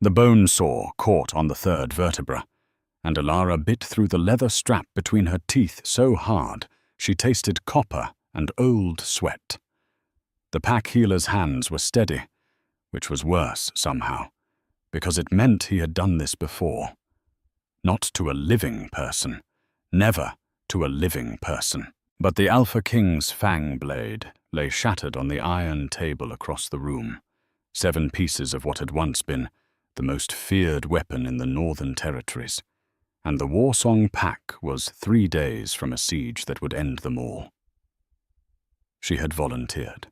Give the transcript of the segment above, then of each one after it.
The bone saw caught on the third vertebra, and Alara bit through the leather strap between her teeth so hard she tasted copper and old sweat. The pack healer's hands were steady, which was worse somehow, because it meant he had done this before. Not to a living person, never to a living person. But the Alpha King's fang blade lay shattered on the iron table across the room, 7 pieces of what had once been the most feared weapon in the Northern Territories, and the Warsong pack was 3 days from a siege that would end them all. She had volunteered.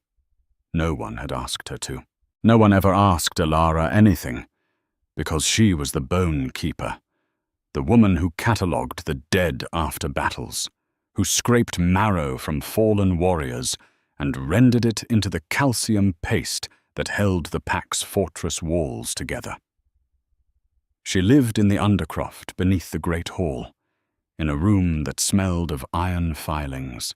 No one had asked her to. No one ever asked Alara anything, because she was the Bone Keeper, the woman who catalogued the dead after battles, who scraped marrow from fallen warriors and rendered it into the calcium paste that held the pack's fortress walls together. She lived in the undercroft beneath the great hall, in a room that smelled of iron filings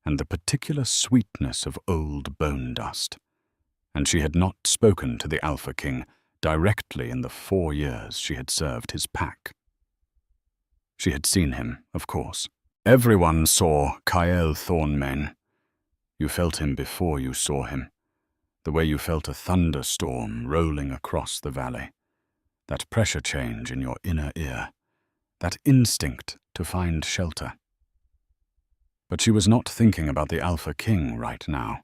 and the particular sweetness of old bone dust, and she had not spoken to the Alpha King directly in the 4 years she had served his pack. She had seen him, of course. Everyone saw Kael Thornmane. You felt him before you saw him, the way you felt a thunderstorm rolling across the valley, that pressure change in your inner ear, that instinct to find shelter. But she was not thinking about the Alpha King right now.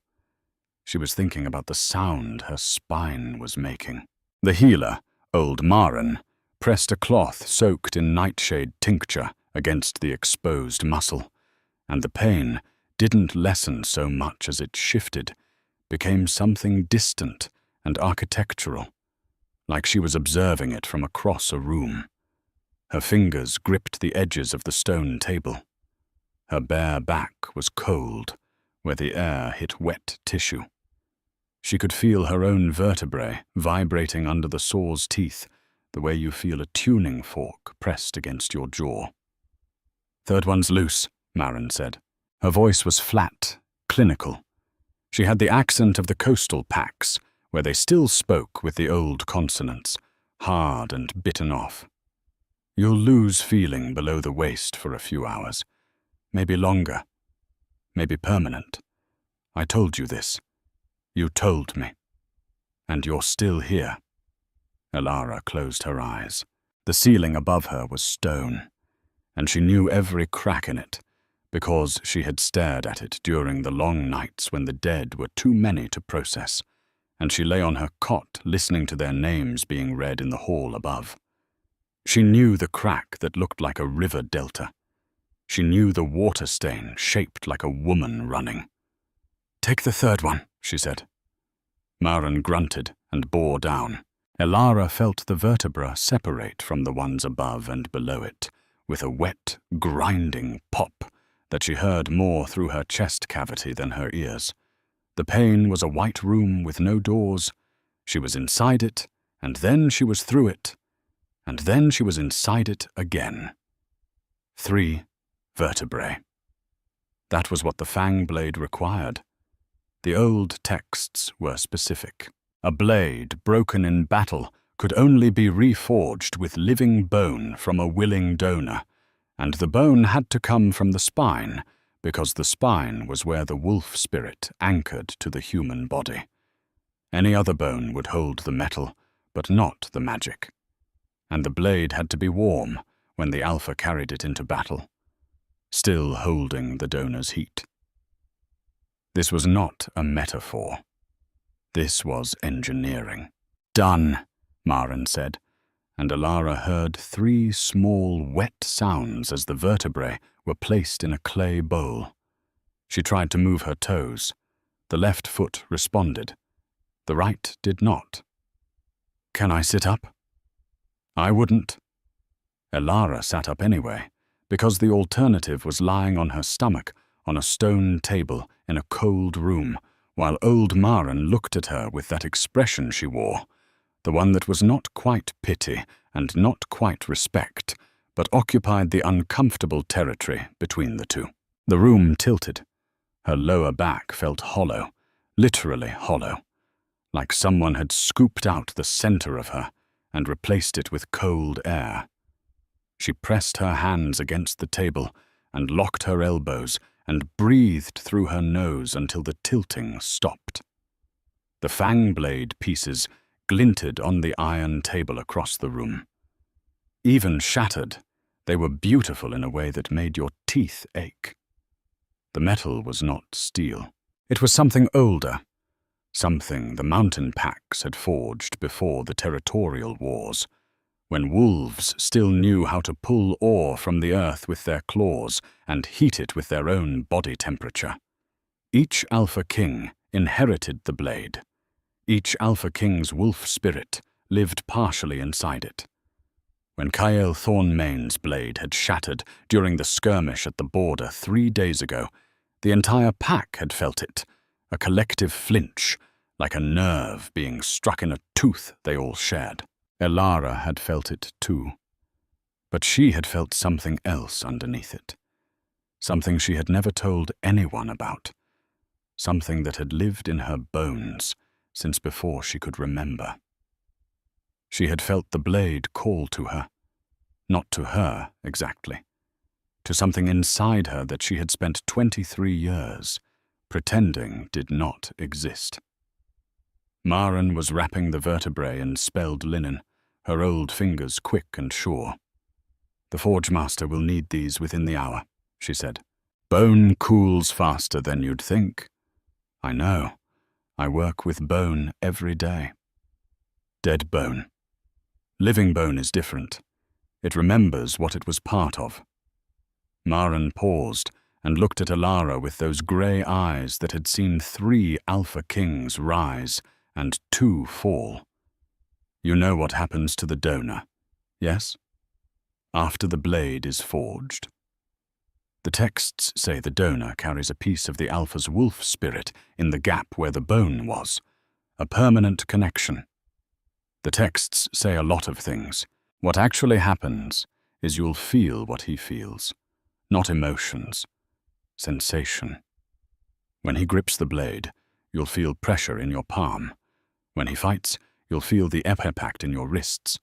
She was thinking about the sound her spine was making. The healer, old Maren, pressed a cloth soaked in nightshade tincture against the exposed muscle, and the pain didn't lessen so much as it shifted, became something distant and architectural, like she was observing it from across a room. Her fingers gripped the edges of the stone table. Her bare back was cold, where the air hit wet tissue. She could feel her own vertebrae vibrating under the saw's teeth, the way you feel a tuning fork pressed against your jaw. "Third one's loose," Maren said. Her voice was flat, clinical. She had the accent of the coastal packs, where they still spoke with the old consonants, hard and bitten off. "You'll lose feeling below the waist for a few hours. Maybe longer. Maybe permanent. I told you this. You told me. And you're still here." Alara closed her eyes. The ceiling above her was stone, and she knew every crack in it, because she had stared at it during the long nights when the dead were too many to process, and she lay on her cot listening to their names being read in the hall above. She knew the crack that looked like a river delta. She knew the water stain shaped like a woman running. "Take the third one," she said. Maren grunted and bore down. Alara felt the vertebra separate from the ones above and below it, with a wet, grinding pop that she heard more through her chest cavity than her ears. The pain was a white room with no doors. She was inside it, and then she was through it, and then she was inside it again. 3 vertebrae. That was what the fang blade required. The old texts were specific. A blade broken in battle could only be reforged with living bone from a willing donor, and the bone had to come from the spine, because the spine was where the wolf spirit anchored to the human body. Any other bone would hold the metal, but not the magic. And the blade had to be warm when the Alpha carried it into battle, still holding the donor's heat. This was not a metaphor. This was engineering. "Done," Maren said, and Alara heard 3 small, wet sounds as the vertebrae were placed in a clay bowl. She tried to move her toes. The left foot responded. The right did not. "Can I sit up?" "I wouldn't." Alara sat up anyway, because the alternative was lying on her stomach on a stone table in a cold room, while old Maren looked at her with that expression she wore, the one that was not quite pity and not quite respect, but occupied the uncomfortable territory between the two. The room tilted. Her lower back felt hollow, literally hollow, like someone had scooped out the center of her and replaced it with cold air. She pressed her hands against the table and locked her elbows and breathed through her nose until the tilting stopped. The fang blade pieces glinted on the iron table across the room. Even shattered, they were beautiful in a way that made your teeth ache. The metal was not steel. It was something older, something the mountain packs had forged before the territorial wars, when wolves still knew how to pull ore from the earth with their claws and heat it with their own body temperature. Each Alpha King inherited the blade. Each Alpha King's wolf spirit lived partially inside it. When Kyle Thornmane's blade had shattered during the skirmish at the border 3 days ago, the entire pack had felt it, a collective flinch, like a nerve being struck in a tooth they all shared. Elara had felt it too, but she had felt something else underneath it, something she had never told anyone about, something that had lived in her bones since before she could remember. She had felt the blade call to her, not to her exactly, to something inside her that she had spent 23 years pretending did not exist. Maren was wrapping the vertebrae in spelled linen, her old fingers quick and sure. "The Forge Master will need these within the hour," she said. "Bone cools faster than you'd think." "I know. I work with bone every day." Dead bone. Living bone is different. It remembers what it was part of. Maren paused and looked at Elara with those grey eyes that had seen 3 Alpha Kings rise and 2 fall. "You know what happens to the donor, yes? After the blade is forged. The texts say the donor carries a piece of the Alpha's wolf spirit in the gap where the bone was, a permanent connection. The texts say a lot of things. What actually happens is you'll feel what he feels, not emotions, sensation. When he grips the blade, you'll feel pressure in your palm. When he fights, you'll feel the epipact in your wrists.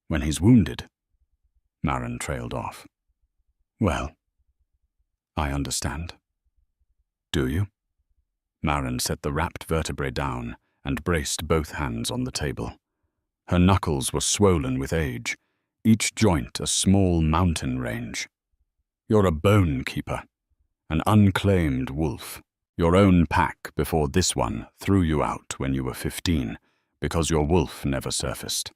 When he's wounded..." Maren trailed off. "Well, I understand." "Do you?" Maren set the wrapped vertebrae down and braced both hands on the table. Her knuckles were swollen with age, each joint a small mountain range. "You're a bone keeper, an unclaimed wolf. Your own pack before this one threw you out when you were 15 because your wolf never surfaced.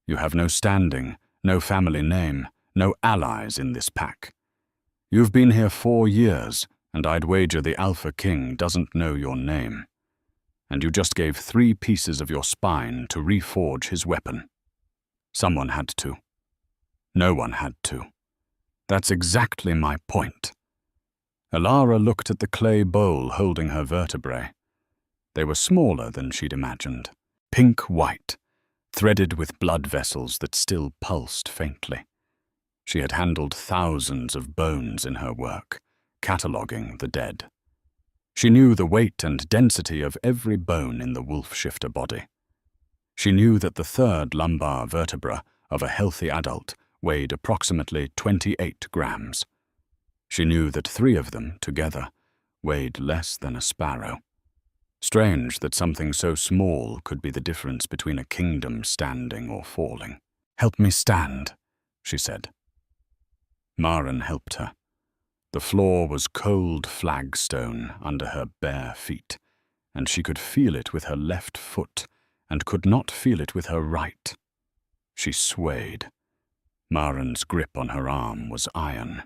You have no standing, no family name, no allies in this pack. You've been here 4 years, and I'd wager the Alpha King doesn't know your name. And you just gave 3 pieces of your spine to reforge his weapon. Someone had to. No one had to. That's exactly my point." Elara looked at the clay bowl holding her vertebrae. They were smaller than she'd imagined, pink-white, threaded with blood vessels that still pulsed faintly. She had handled thousands of bones in her work, cataloguing the dead. She knew the weight and density of every bone in the wolf-shifter body. She knew that the 3rd lumbar vertebra of a healthy adult weighed approximately 28 grams. She knew that 3 of them, together, weighed less than a sparrow. Strange that something so small could be the difference between a kingdom standing or falling. "Help me stand," she said. Maren helped her. The floor was cold flagstone under her bare feet, and she could feel it with her left foot and could not feel it with her right. She swayed. Maren's grip on her arm was iron.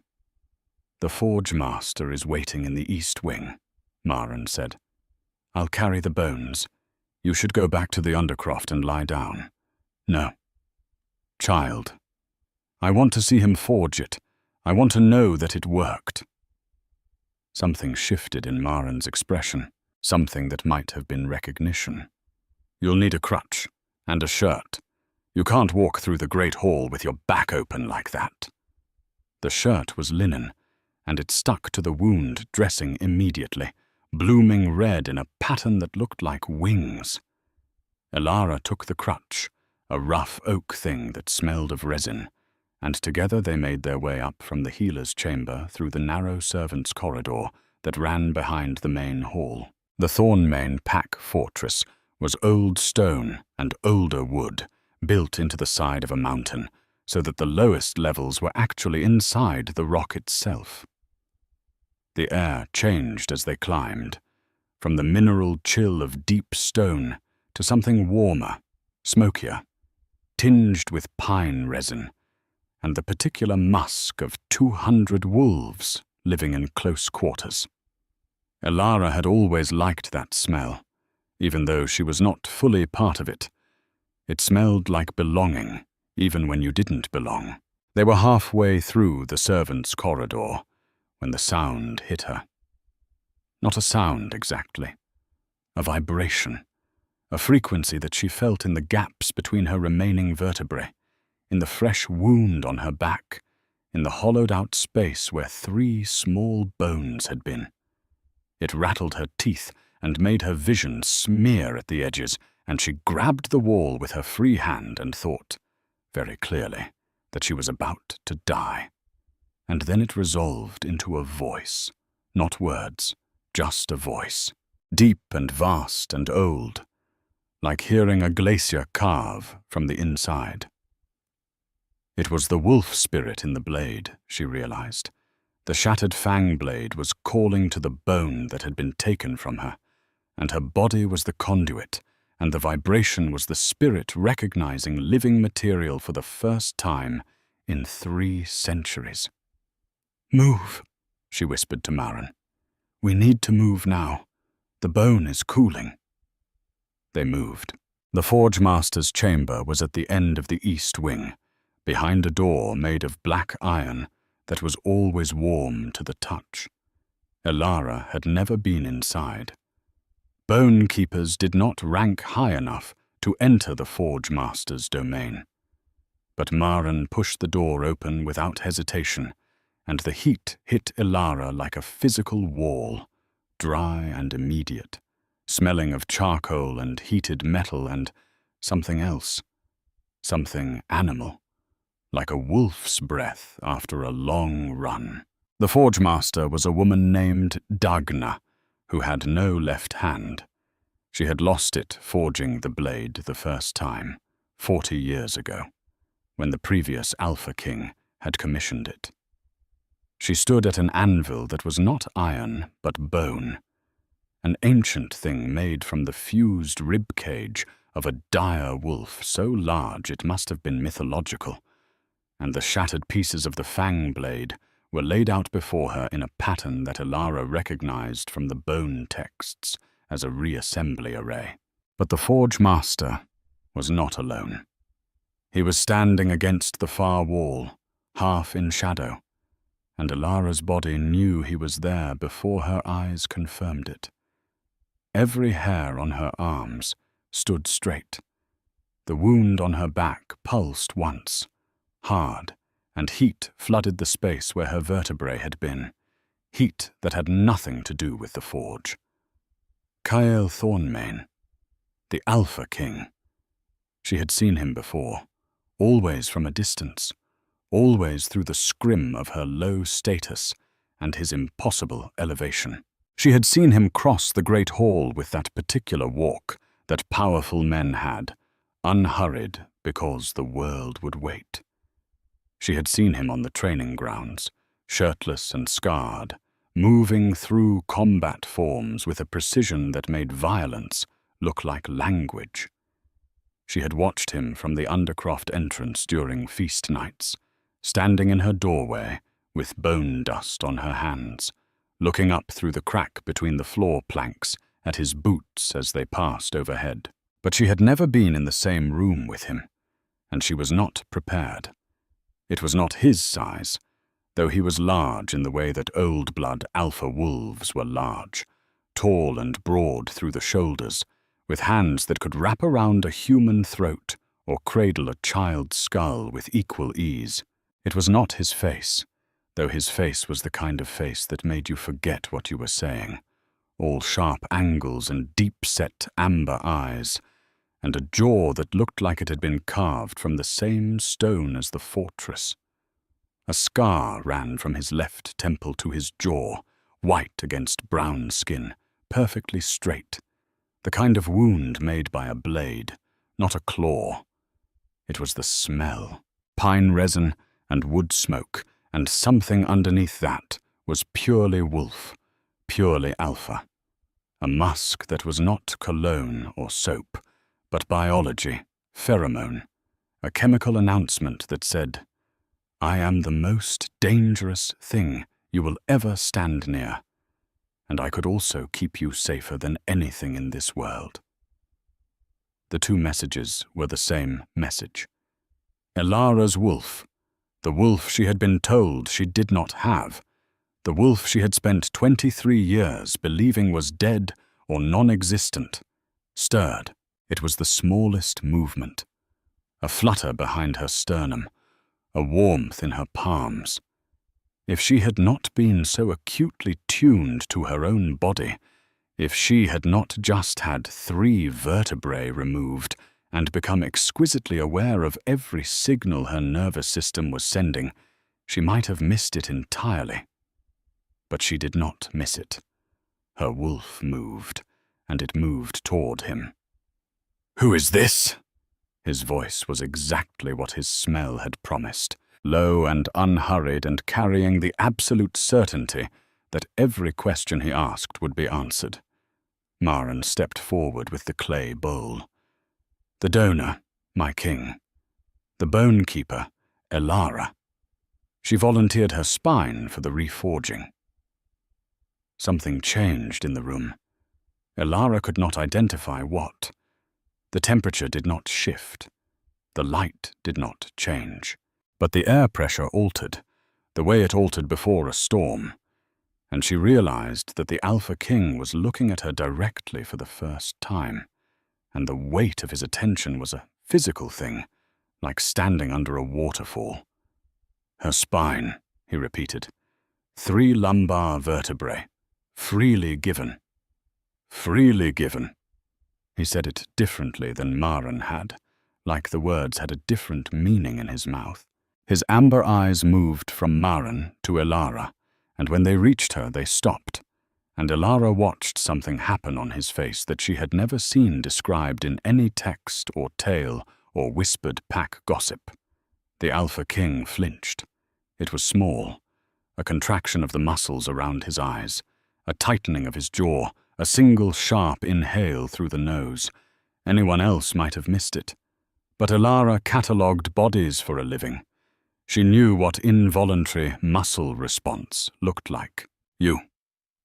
"The Forge Master is waiting in the East Wing," Maren said. "I'll carry the bones. You should go back to the Undercroft and lie down." "No. Child. I want to see him forge it. I want to know that it worked." Something shifted in Maren's expression, something that might have been recognition. "You'll need a crutch and a shirt. You can't walk through the Great Hall with your back open like that." The shirt was linen, and it stuck to the wound dressing immediately, blooming red in a pattern that looked like wings. Elara took the crutch, a rough oak thing that smelled of resin, and together they made their way up from the healer's chamber through the narrow servants' corridor that ran behind the main hall. The Thornmane Pack Fortress was old stone and older wood, built into the side of a mountain, so that the lowest levels were actually inside the rock itself. The air changed as they climbed, from the mineral chill of deep stone to something warmer, smokier, tinged with pine resin, and the particular musk of 200 wolves living in close quarters. Elara had always liked that smell, even though she was not fully part of it. It smelled like belonging, even when you didn't belong. They were halfway through the servants' corridor when the sound hit her. Not a sound exactly, a vibration, a frequency that she felt in the gaps between her remaining vertebrae, in the fresh wound on her back, in the hollowed-out space where 3 small bones had been. It rattled her teeth and made her vision smear at the edges, and she grabbed the wall with her free hand and thought, very clearly, that she was about to die. And then it resolved into a voice, not words, just a voice, deep and vast and old, like hearing a glacier carve from the inside. It was the wolf spirit in the blade, she realized. The shattered fang blade was calling to the bone that had been taken from her, and her body was the conduit, and the vibration was the spirit recognizing living material for the first time in 3 centuries. "Move," she whispered to Maren. "We need to move now. The bone is cooling." They moved. The Forge Master's chamber was at the end of the east wing, behind a door made of black iron that was always warm to the touch. Elara had never been inside. Bone keepers did not rank high enough to enter the Forge Master's domain. But Maren pushed the door open without hesitation, and the heat hit Elara like a physical wall, dry and immediate, smelling of charcoal and heated metal and something else, something animal, like a wolf's breath after a long run. The Forge Master was a woman named Dagna, who had no left hand. She had lost it forging the blade the first time, 40 years ago, when the previous Alpha King had commissioned it. She stood at an anvil that was not iron but bone, an ancient thing made from the fused rib cage of a dire wolf so large it must have been mythological, and the shattered pieces of the fang blade were laid out before her in a pattern that Elara recognized from the bone texts as a reassembly array. But the Forge Master was not alone. He was standing against the far wall, half in shadow, and Elara's body knew he was there before her eyes confirmed it. Every hair on her arms stood straight. The wound on her back pulsed once, hard, and heat flooded the space where her vertebrae had been, heat that had nothing to do with the forge. Kyle Thornmane, the Alpha King. She had seen him before, always from a distance, always through the scrim of her low status and his impossible elevation. She had seen him cross the great hall with that particular walk that powerful men had, unhurried because the world would wait. She had seen him on the training grounds, shirtless and scarred, moving through combat forms with a precision that made violence look like language. She had watched him from the Undercroft entrance during feast nights, standing in her doorway with bone dust on her hands, looking up through the crack between the floor planks at his boots as they passed overhead. But she had never been in the same room with him, and she was not prepared. It was not his size, though he was large in the way that old-blood alpha wolves were large, tall and broad through the shoulders, with hands that could wrap around a human throat or cradle a child's skull with equal ease. It was not his face, though his face was the kind of face that made you forget what you were saying, all sharp angles and deep-set amber eyes, and a jaw that looked like it had been carved from the same stone as the fortress. A scar ran from his left temple to his jaw, white against brown skin, perfectly straight, the kind of wound made by a blade, not a claw. It was the smell, pine resin and wood smoke, and something underneath that was purely wolf, purely alpha. A musk that was not cologne or soap, but biology, pheromone, a chemical announcement that said, "I am the most dangerous thing you will ever stand near, and I could also keep you safer than anything in this world." The two messages were the same message. Elara's wolf, the wolf she had been told she did not have, the wolf she had spent 23 years believing was dead or non-existent, stirred. It was the smallest movement, a flutter behind her sternum, a warmth in her palms. If she had not been so acutely tuned to her own body, if she had not just had 3 vertebrae removed and become exquisitely aware of every signal her nervous system was sending, she might have missed it entirely. But she did not miss it. Her wolf moved, and it moved toward him. "Who is this?" His voice was exactly what his smell had promised, low and unhurried and carrying the absolute certainty that every question he asked would be answered. Maren stepped forward with the clay bowl. "The donor, my king. The bone keeper, Elara." She volunteered her spine for the reforging. Something changed in the room. Elara could not identify what. The temperature did not shift. The light did not change. But the air pressure altered, the way it altered before a storm, and she realized that the Alpha King was looking at her directly for the first time, and the weight of his attention was a physical thing, like standing under a waterfall. "Her spine," he repeated. 3 lumbar vertebrae, freely given. Freely given. He said it differently than Maren had, like the words had a different meaning in his mouth. His amber eyes moved from Maren to Elara, and when they reached her, they stopped, and Elara watched something happen on his face that she had never seen described in any text or tale or whispered pack gossip. The Alpha King flinched. It was small, a contraction of the muscles around his eyes, a tightening of his jaw, a single sharp inhale through the nose. Anyone else might have missed it. But Elara catalogued bodies for a living. She knew what involuntary muscle response looked like. "You,"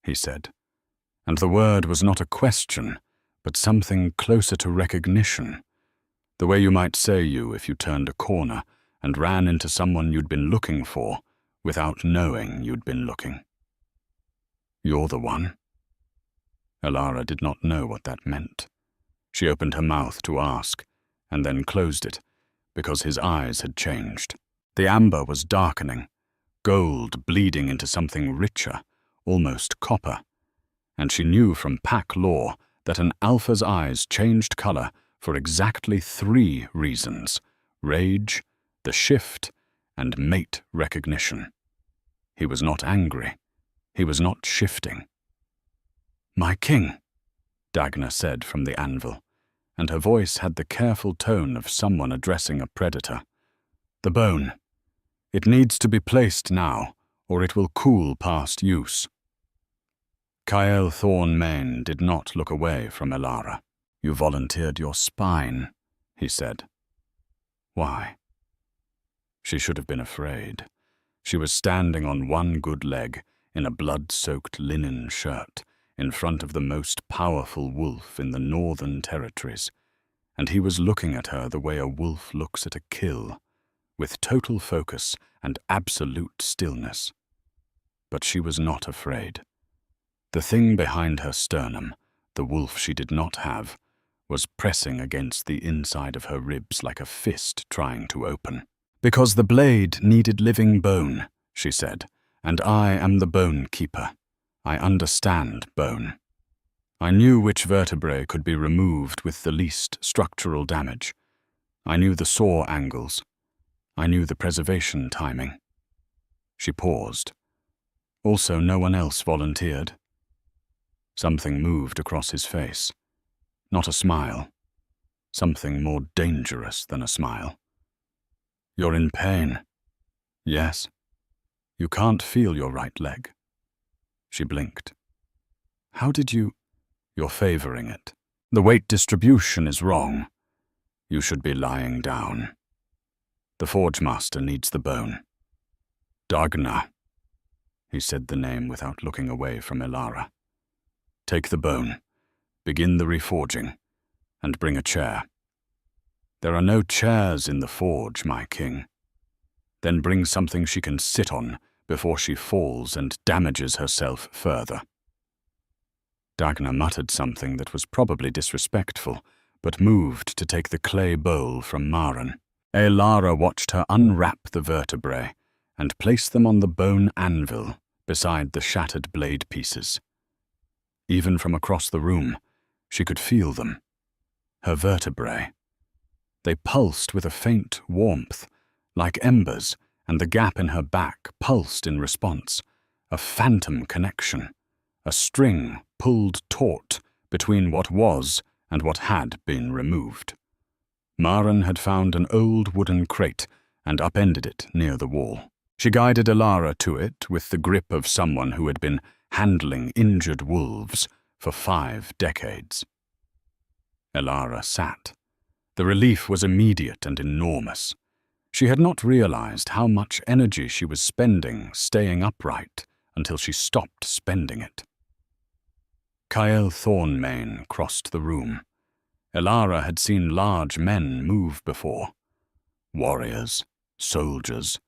he said. And the word was not a question, but something closer to recognition. The way you might say "you" if you turned a corner and ran into someone you'd been looking for without knowing you'd been looking. "You're the one." Elara did not know what that meant. She opened her mouth to ask, and then closed it, because his eyes had changed. The amber was darkening, gold bleeding into something richer, almost copper, and she knew from pack lore that an alpha's eyes changed color for exactly 3 reasons: rage, the shift, and mate recognition. He was not angry. He was not shifting. "My king," Dagna said from the anvil, and her voice had the careful tone of someone addressing a predator. "The bone. It needs to be placed now, or it will cool past use." Kael Thornmane did not look away from Elara. "You volunteered your spine," he said. "Why?" She should have been afraid. She was standing on one good leg, in a blood-soaked linen shirt, in front of the most powerful wolf in the Northern Territories, and he was looking at her the way a wolf looks at a kill, with total focus and absolute stillness. But she was not afraid. The thing behind her sternum, the wolf she did not have, was pressing against the inside of her ribs like a fist trying to open. "Because the blade needed living bone," she said, "and I am the bone keeper. I understand bone." I knew which vertebrae could be removed with the least structural damage. I knew the saw angles. I knew the preservation timing. She paused. Also, no one else volunteered. Something moved across his face. Not a smile. Something more dangerous than a smile. You're in pain. Yes. You can't feel your right leg. She blinked. How did you... You're favoring it. The weight distribution is wrong. You should be lying down. The forge master needs the bone. Dagna. He said the name without looking away from Elara. Take the bone, begin the reforging, and bring a chair. There are no chairs in the forge, my king. Then bring something she can sit on before she falls and damages herself further. Dagna muttered something that was probably disrespectful, but moved to take the clay bowl from Maren. Elara watched her unwrap the vertebrae and place them on the bone anvil beside the shattered blade pieces. Even from across the room, she could feel them. Her vertebrae. They pulsed with a faint warmth, like embers, and the gap in her back pulsed in response. A phantom connection. A string pulled taut between what was and what had been removed. Maren had found an old wooden crate and upended it near the wall. She guided Elara to it with the grip of someone who had been handling injured wolves for 5 decades. Elara sat. The relief was immediate and enormous. She had not realized how much energy she was spending staying upright until she stopped spending it. Kyle Thornmane crossed the room. Elara had seen large men move before. Warriors, soldiers,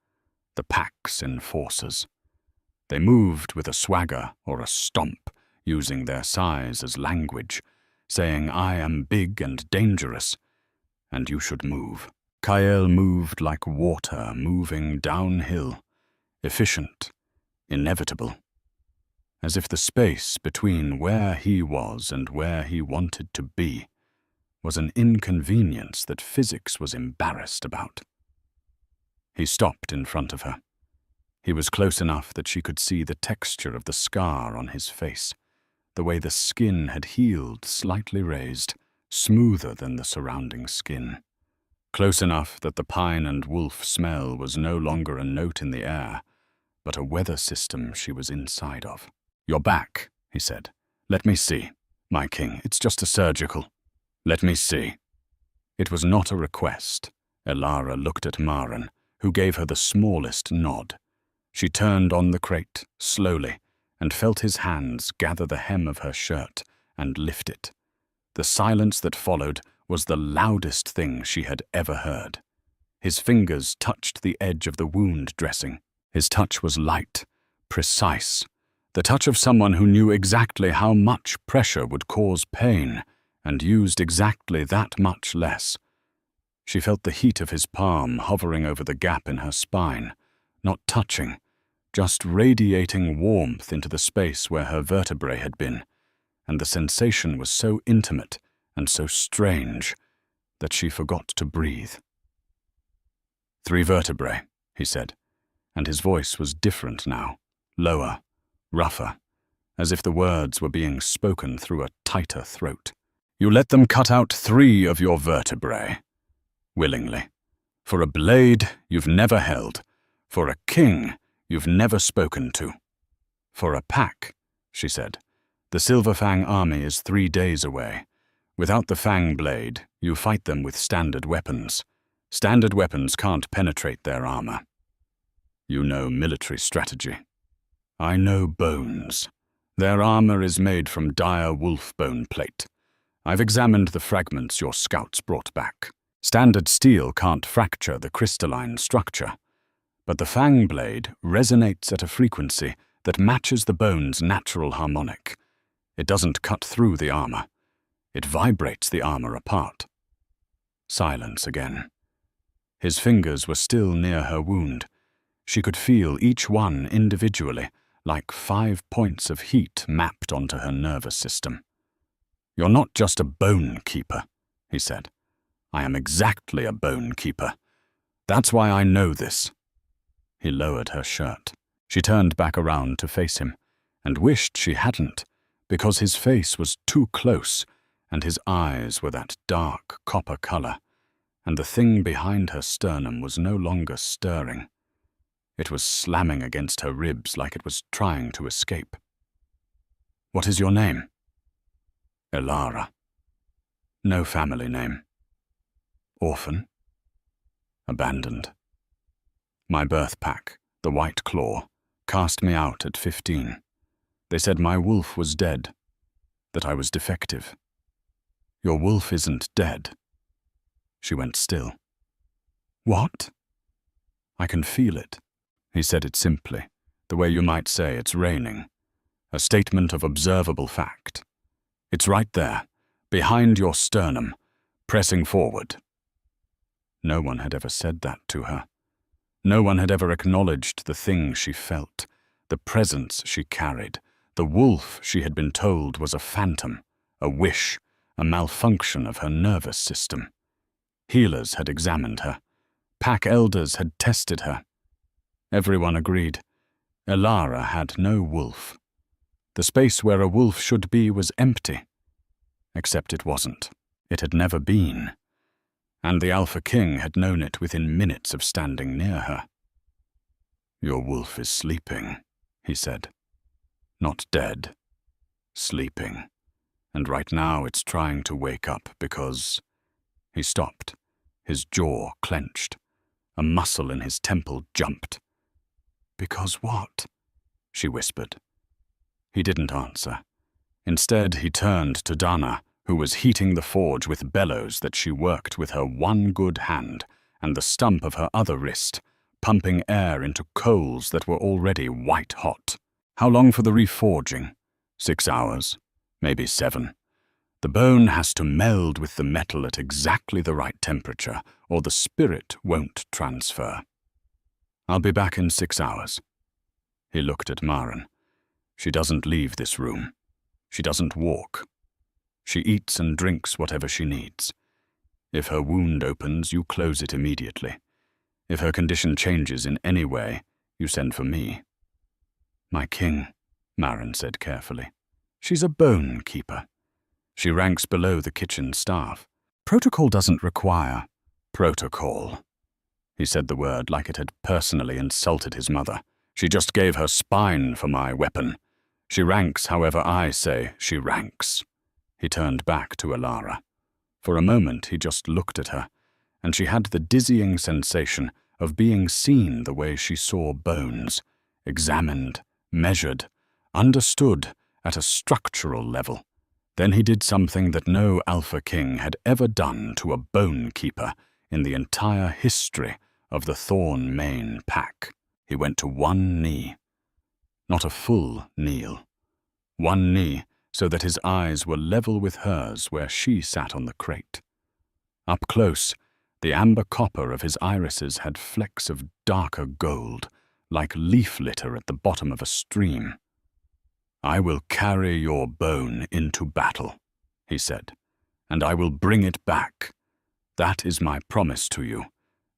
the pack's enforcers. They moved with a swagger or a stomp, using their size as language, saying, I am big and dangerous, and you should move. Kyle moved like water moving downhill, efficient, inevitable, as if the space between where he was and where he wanted to be was an inconvenience that physics was embarrassed about. He stopped in front of her. He was close enough that she could see the texture of the scar on his face, the way the skin had healed, slightly raised, smoother than the surrounding skin. Close enough that the pine and wolf smell was no longer a note in the air, but a weather system she was inside of. You're back, he said. Let me see. My king, it's just a surgical. Let me see. It was not a request. Elara looked at Maren, who gave her the smallest nod. She turned on the crate, slowly, and felt his hands gather the hem of her shirt and lift it. The silence that followed was the loudest thing she had ever heard. His fingers touched the edge of the wound dressing. His touch was light, precise, the touch of someone who knew exactly how much pressure would cause pain and used exactly that much less. She felt the heat of his palm hovering over the gap in her spine, not touching, just radiating warmth into the space where her vertebrae had been, and the sensation was so intimate and so strange that she forgot to breathe. 3 vertebrae, he said, and his voice was different now, lower, rougher, as if the words were being spoken through a tighter throat. You let them cut out 3 of your vertebrae, willingly. For a blade you've never held, for a king you've never spoken to. For a pack, she said, the Silver Fang army is 3 days away. Without the Fang blade, you fight them with standard weapons. Standard weapons can't penetrate their armor. You know military strategy. I know bones. Their armor is made from dire wolf bone plate. I've examined the fragments your scouts brought back. Standard steel can't fracture the crystalline structure, but the Fang blade resonates at a frequency that matches the bone's natural harmonic. It doesn't cut through the armor. It vibrates the armor apart. Silence again. His fingers were still near her wound. She could feel each one individually, like 5 points of heat mapped onto her nervous system. "You're not just a bone keeper," he said. "I am exactly a bone keeper. That's why I know this." He lowered her shirt. She turned back around to face him, and wished she hadn't, because his face was too close, and his eyes were that dark copper color, and the thing behind her sternum was no longer stirring. It was slamming against her ribs like it was trying to escape. "What is your name?" "Elara." "No family name." "Orphan?" "Abandoned." "My birth pack, the White Claw, cast me out at 15. They said my wolf was dead, that I was defective." "Your wolf isn't dead." She went still. "What?" "I can feel it." He said it simply, the way you might say it's raining. A statement of observable fact. "It's right there, behind your sternum, pressing forward." No one had ever said that to her. No one had ever acknowledged the thing she felt, the presence she carried, the wolf she had been told was a phantom, a wish, a malfunction of her nervous system. Healers had examined her. Pack elders had tested her. Everyone agreed. Elara had no wolf. The space where a wolf should be was empty. Except it wasn't. It had never been. And the Alpha King had known it within minutes of standing near her. "Your wolf is sleeping," he said. "Not dead. Sleeping. And right now it's trying to wake up because—" He stopped. His jaw clenched. A muscle in his temple jumped. "Because what?" she whispered. He didn't answer. Instead, he turned to Dana, who was heating the forge with bellows that she worked with her one good hand and the stump of her other wrist, pumping air into coals that were already white hot. "How long for the reforging?" 6 hours, maybe 7. The bone has to meld with the metal at exactly the right temperature, or the spirit won't transfer. "I'll be back in 6 hours. He looked at Maren. "She doesn't leave this room. She doesn't walk. She eats and drinks whatever she needs. If her wound opens, you close it immediately. If her condition changes in any way, you send for me." "My king," Maren said carefully. "She's a bone keeper. She ranks below the kitchen staff. Protocol doesn't require—" "Protocol." He said the word like it had personally insulted his mother. "She just gave her spine for my weapon. She ranks however I say she ranks." He turned back to Elara. For a moment he just looked at her, and she had the dizzying sensation of being seen the way she saw bones, examined, measured, understood at a structural level. Then he did something that no Alpha King had ever done to a bone keeper in the entire history of the Thorn Mane pack. He went to one knee. Not a full kneel. One knee so that his eyes were level with hers where she sat on the crate. Up close, the amber copper of his irises had flecks of darker gold, like leaf litter at the bottom of a stream. "I will carry your bone into battle," he said, "and I will bring it back. That is my promise to you,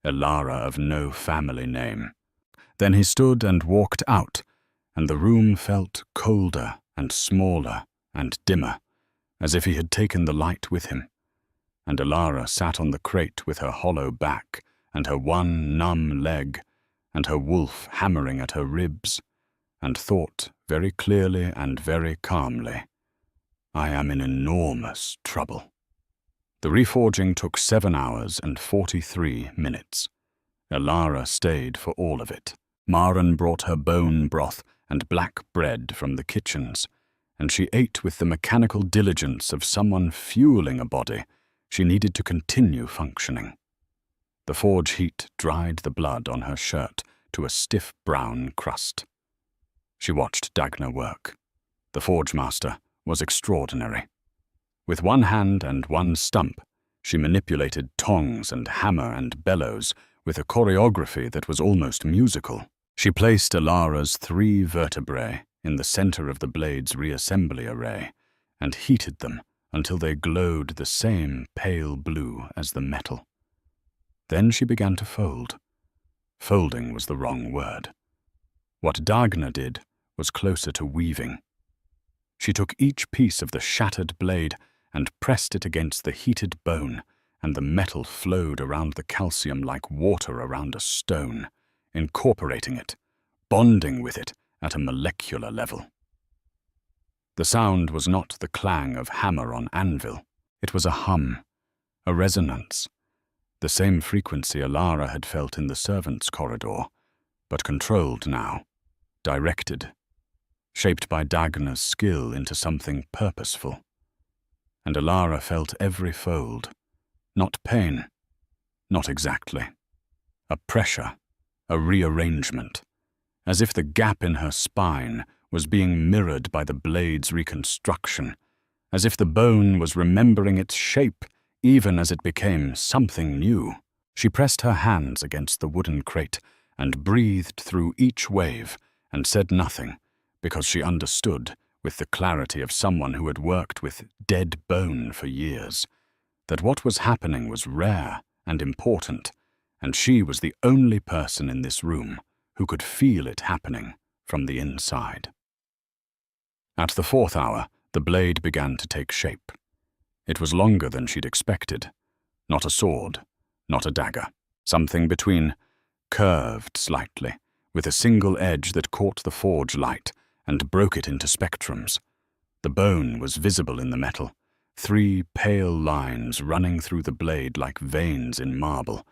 Elara of no family name." Then he stood and walked out, and the room felt colder and smaller and dimmer, as if he had taken the light with him. And Elara sat on the crate with her hollow back and her one numb leg, and her wolf hammering at her ribs, and thought very clearly and very calmly, "I am in enormous trouble." The reforging took 7 hours and 43 minutes. Elara stayed for all of it. Maren brought her bone broth and black bread from the kitchens, and she ate with the mechanical diligence of someone fueling a body. She needed to continue functioning. The forge heat dried the blood on her shirt to a stiff brown crust. She watched Dagna work. The forge master was extraordinary. With one hand and one stump, she manipulated tongs and hammer and bellows with a choreography that was almost musical. She placed Elara's 3 vertebrae in the center of the blade's reassembly array and heated them until they glowed the same pale blue as the metal. Then she began to fold. Folding was the wrong word. What Dagna did was closer to weaving. She took each piece of the shattered blade and pressed it against the heated bone, and the metal flowed around the calcium like water around a stone, incorporating it, bonding with it at a molecular level. The sound was not the clang of hammer on anvil. It was a hum, a resonance, the same frequency Alara had felt in the servants' corridor, but controlled now, directed, shaped by Dagna's skill into something purposeful. And Alara felt every fold, not pain, not exactly, a pressure, a rearrangement, as if the gap in her spine was being mirrored by the blade's reconstruction, as if the bone was remembering its shape even as it became something new. She pressed her hands against the wooden crate and breathed through each wave and said nothing, because she understood, with the clarity of someone who had worked with dead bone for years, that what was happening was rare and important, and she was the only person in this room who could feel it happening from the inside. At the 4th hour, the blade began to take shape. It was longer than she'd expected. Not a sword, not a dagger. Something between, curved slightly, with a single edge that caught the forge light and broke it into spectrums. The bone was visible in the metal, 3 pale lines running through the blade like veins in marble,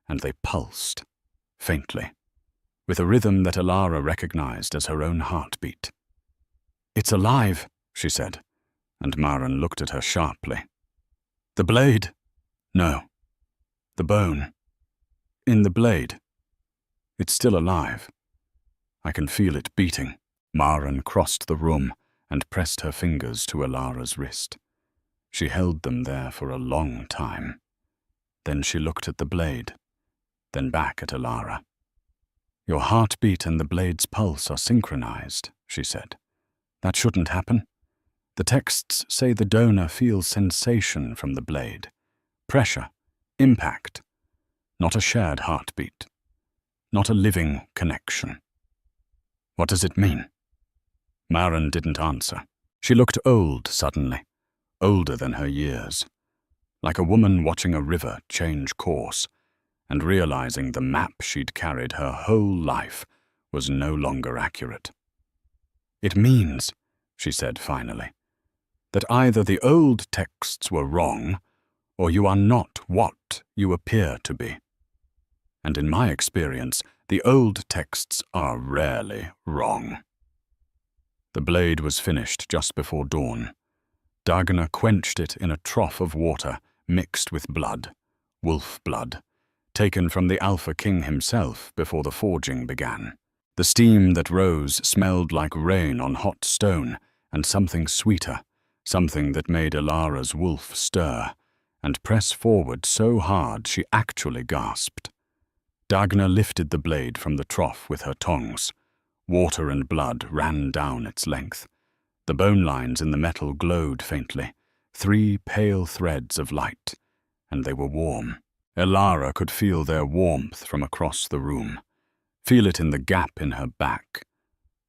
and they pulsed, faintly, with a rhythm that Alara recognized as her own heartbeat. "It's alive," she said, and Maren looked at her sharply. "The blade?" "No. The bone. In the blade. It's still alive. I can feel it beating." Maren crossed the room and pressed her fingers to Alara's wrist. She held them there for a long time. Then she looked at the blade, then back at Alara. "Your heartbeat and the blade's pulse are synchronized," she said. "That shouldn't happen. The texts say the donor feels sensation from the blade, pressure, impact, not a shared heartbeat, not a living connection." "What does it mean?" Maren didn't answer. She looked old suddenly, older than her years, like a woman watching a river change course and realizing the map she'd carried her whole life was no longer accurate. "It means," she said finally, "that either the old texts were wrong, or you are not what you appear to be. And in my experience, the old texts are rarely wrong." The blade was finished just before dawn. Dagna quenched it in a trough of water mixed with blood, wolf blood, taken from the Alpha King himself before the forging began. The steam that rose smelled like rain on hot stone and something sweeter, something that made Alara's wolf stir and press forward so hard she actually gasped. Dagna lifted the blade from the trough with her tongs. Water and blood ran down its length. The bone lines in the metal glowed faintly, 3 pale threads of light, and they were warm. Alara could feel their warmth from across the room, feel it in the gap in her back,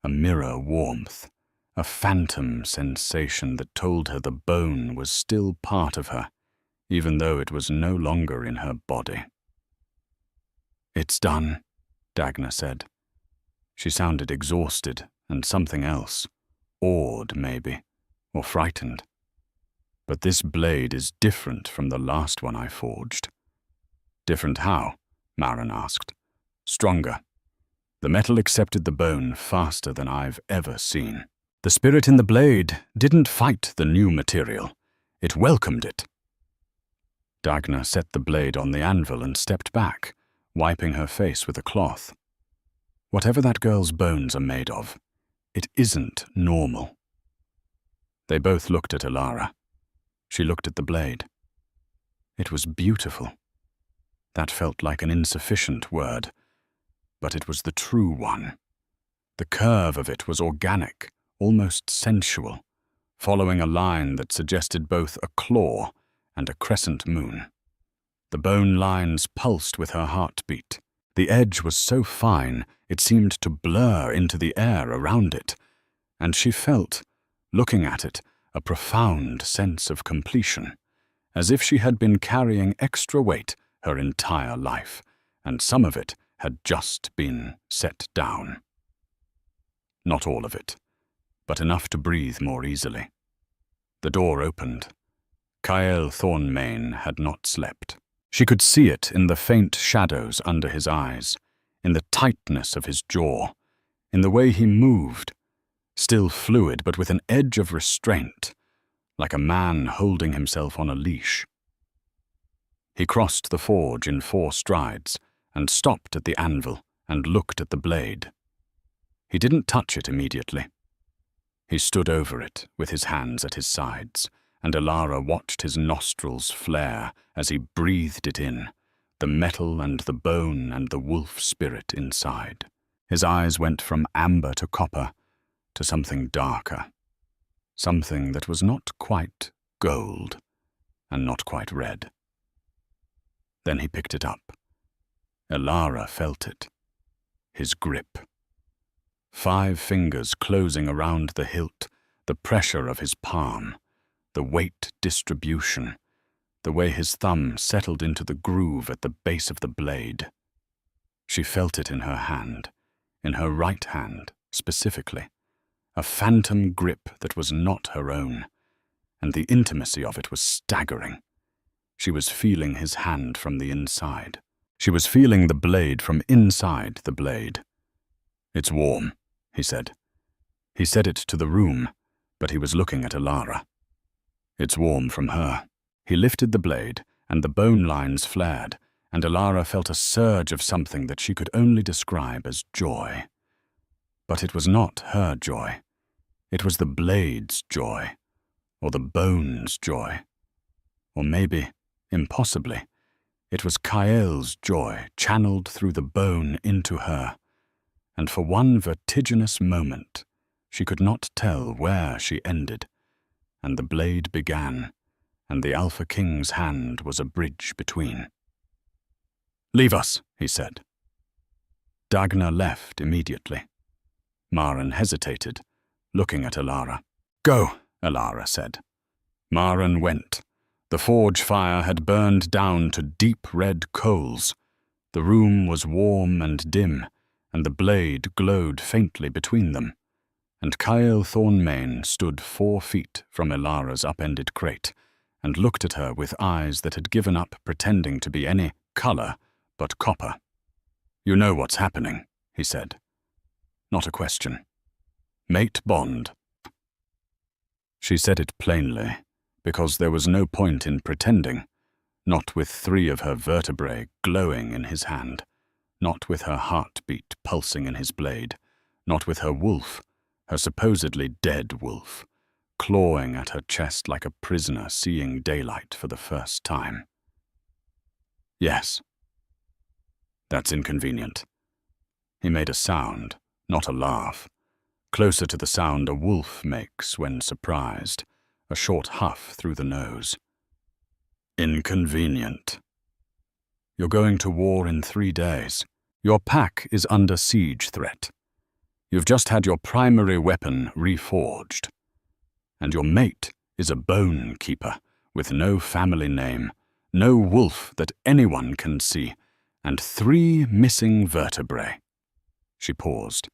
a mirror warmth, a phantom sensation that told her the bone was still part of her, even though it was no longer in her body. "It's done," Dagna said. She sounded exhausted and something else, awed maybe, or frightened. "But this blade is different from the last one I forged." "Different how?" Maren asked. "Stronger. The metal accepted the bone faster than I've ever seen. The spirit in the blade didn't fight the new material. It welcomed it." Dagna set the blade on the anvil and stepped back, wiping her face with a cloth. "Whatever that girl's bones are made of, it isn't normal." They both looked at Alara. She looked at the blade. It was beautiful. That felt like an insufficient word, but it was the true one. The curve of it was organic, almost sensual, following a line that suggested both a claw and a crescent moon. The bone lines pulsed with her heartbeat. The edge was so fine it seemed to blur into the air around it, and she felt, looking at it, a profound sense of completion, as if she had been carrying extra weight her entire life, and some of it had just been set down. Not all of it, but enough to breathe more easily. The door opened. Kyle Thornmain had not slept. She could see it in the faint shadows under his eyes, in the tightness of his jaw, in the way he moved, still fluid but with an edge of restraint, like a man holding himself on a leash. He crossed the forge in 4 strides and stopped at the anvil and looked at the blade. He didn't touch it immediately. He stood over it with his hands at his sides, and Alara watched his nostrils flare as he breathed it in, the metal and the bone and the wolf spirit inside. His eyes went from amber to copper to something darker, something that was not quite gold and not quite red. Then he picked it up. Alara felt it. His grip. 5 fingers closing around the hilt, the pressure of his palm, the weight distribution, the way his thumb settled into the groove at the base of the blade. She felt it in her hand, in her right hand specifically, a phantom grip that was not her own, and the intimacy of it was staggering. She was feeling his hand from the inside. She was feeling the blade from inside the blade. "It's warm," he said. He said it to the room, but he was looking at Alara. "It's warm from her." He lifted the blade, and the bone lines flared, and Alara felt a surge of something that she could only describe as joy. But it was not her joy. It was the blade's joy, or the bone's joy. Or maybe, impossibly, it was Kael's joy channeled through the bone into her, and for one vertiginous moment she could not tell where she ended, and the blade began, and the Alpha King's hand was a bridge between. "Leave us," he said. Dagna left immediately. Maren hesitated, looking at Alara. "Go," Alara said. Maren went. The forge fire had burned down to deep red coals. The room was warm and dim, and the blade glowed faintly between them, and Kyle Thornmain stood 4 feet from Alara's upended crate and looked at her with eyes that had given up pretending to be any color but copper. "You know what's happening," he said. Not a question. "Mate Bond." She said it plainly, because there was no point in pretending, not with 3 of her vertebrae glowing in his hand, not with her heartbeat pulsing in his blade, not with her wolf, her supposedly dead wolf, clawing at her chest like a prisoner seeing daylight for the first time. "Yes." "That's inconvenient." He made a sound, not a laugh, closer to the sound a wolf makes when surprised, a short huff through the nose. "Inconvenient. You're going to war in 3 days. Your pack is under siege threat. You've just had your primary weapon reforged. And your mate is a bone keeper with no family name, no wolf that anyone can see, and 3 missing vertebrae." She paused.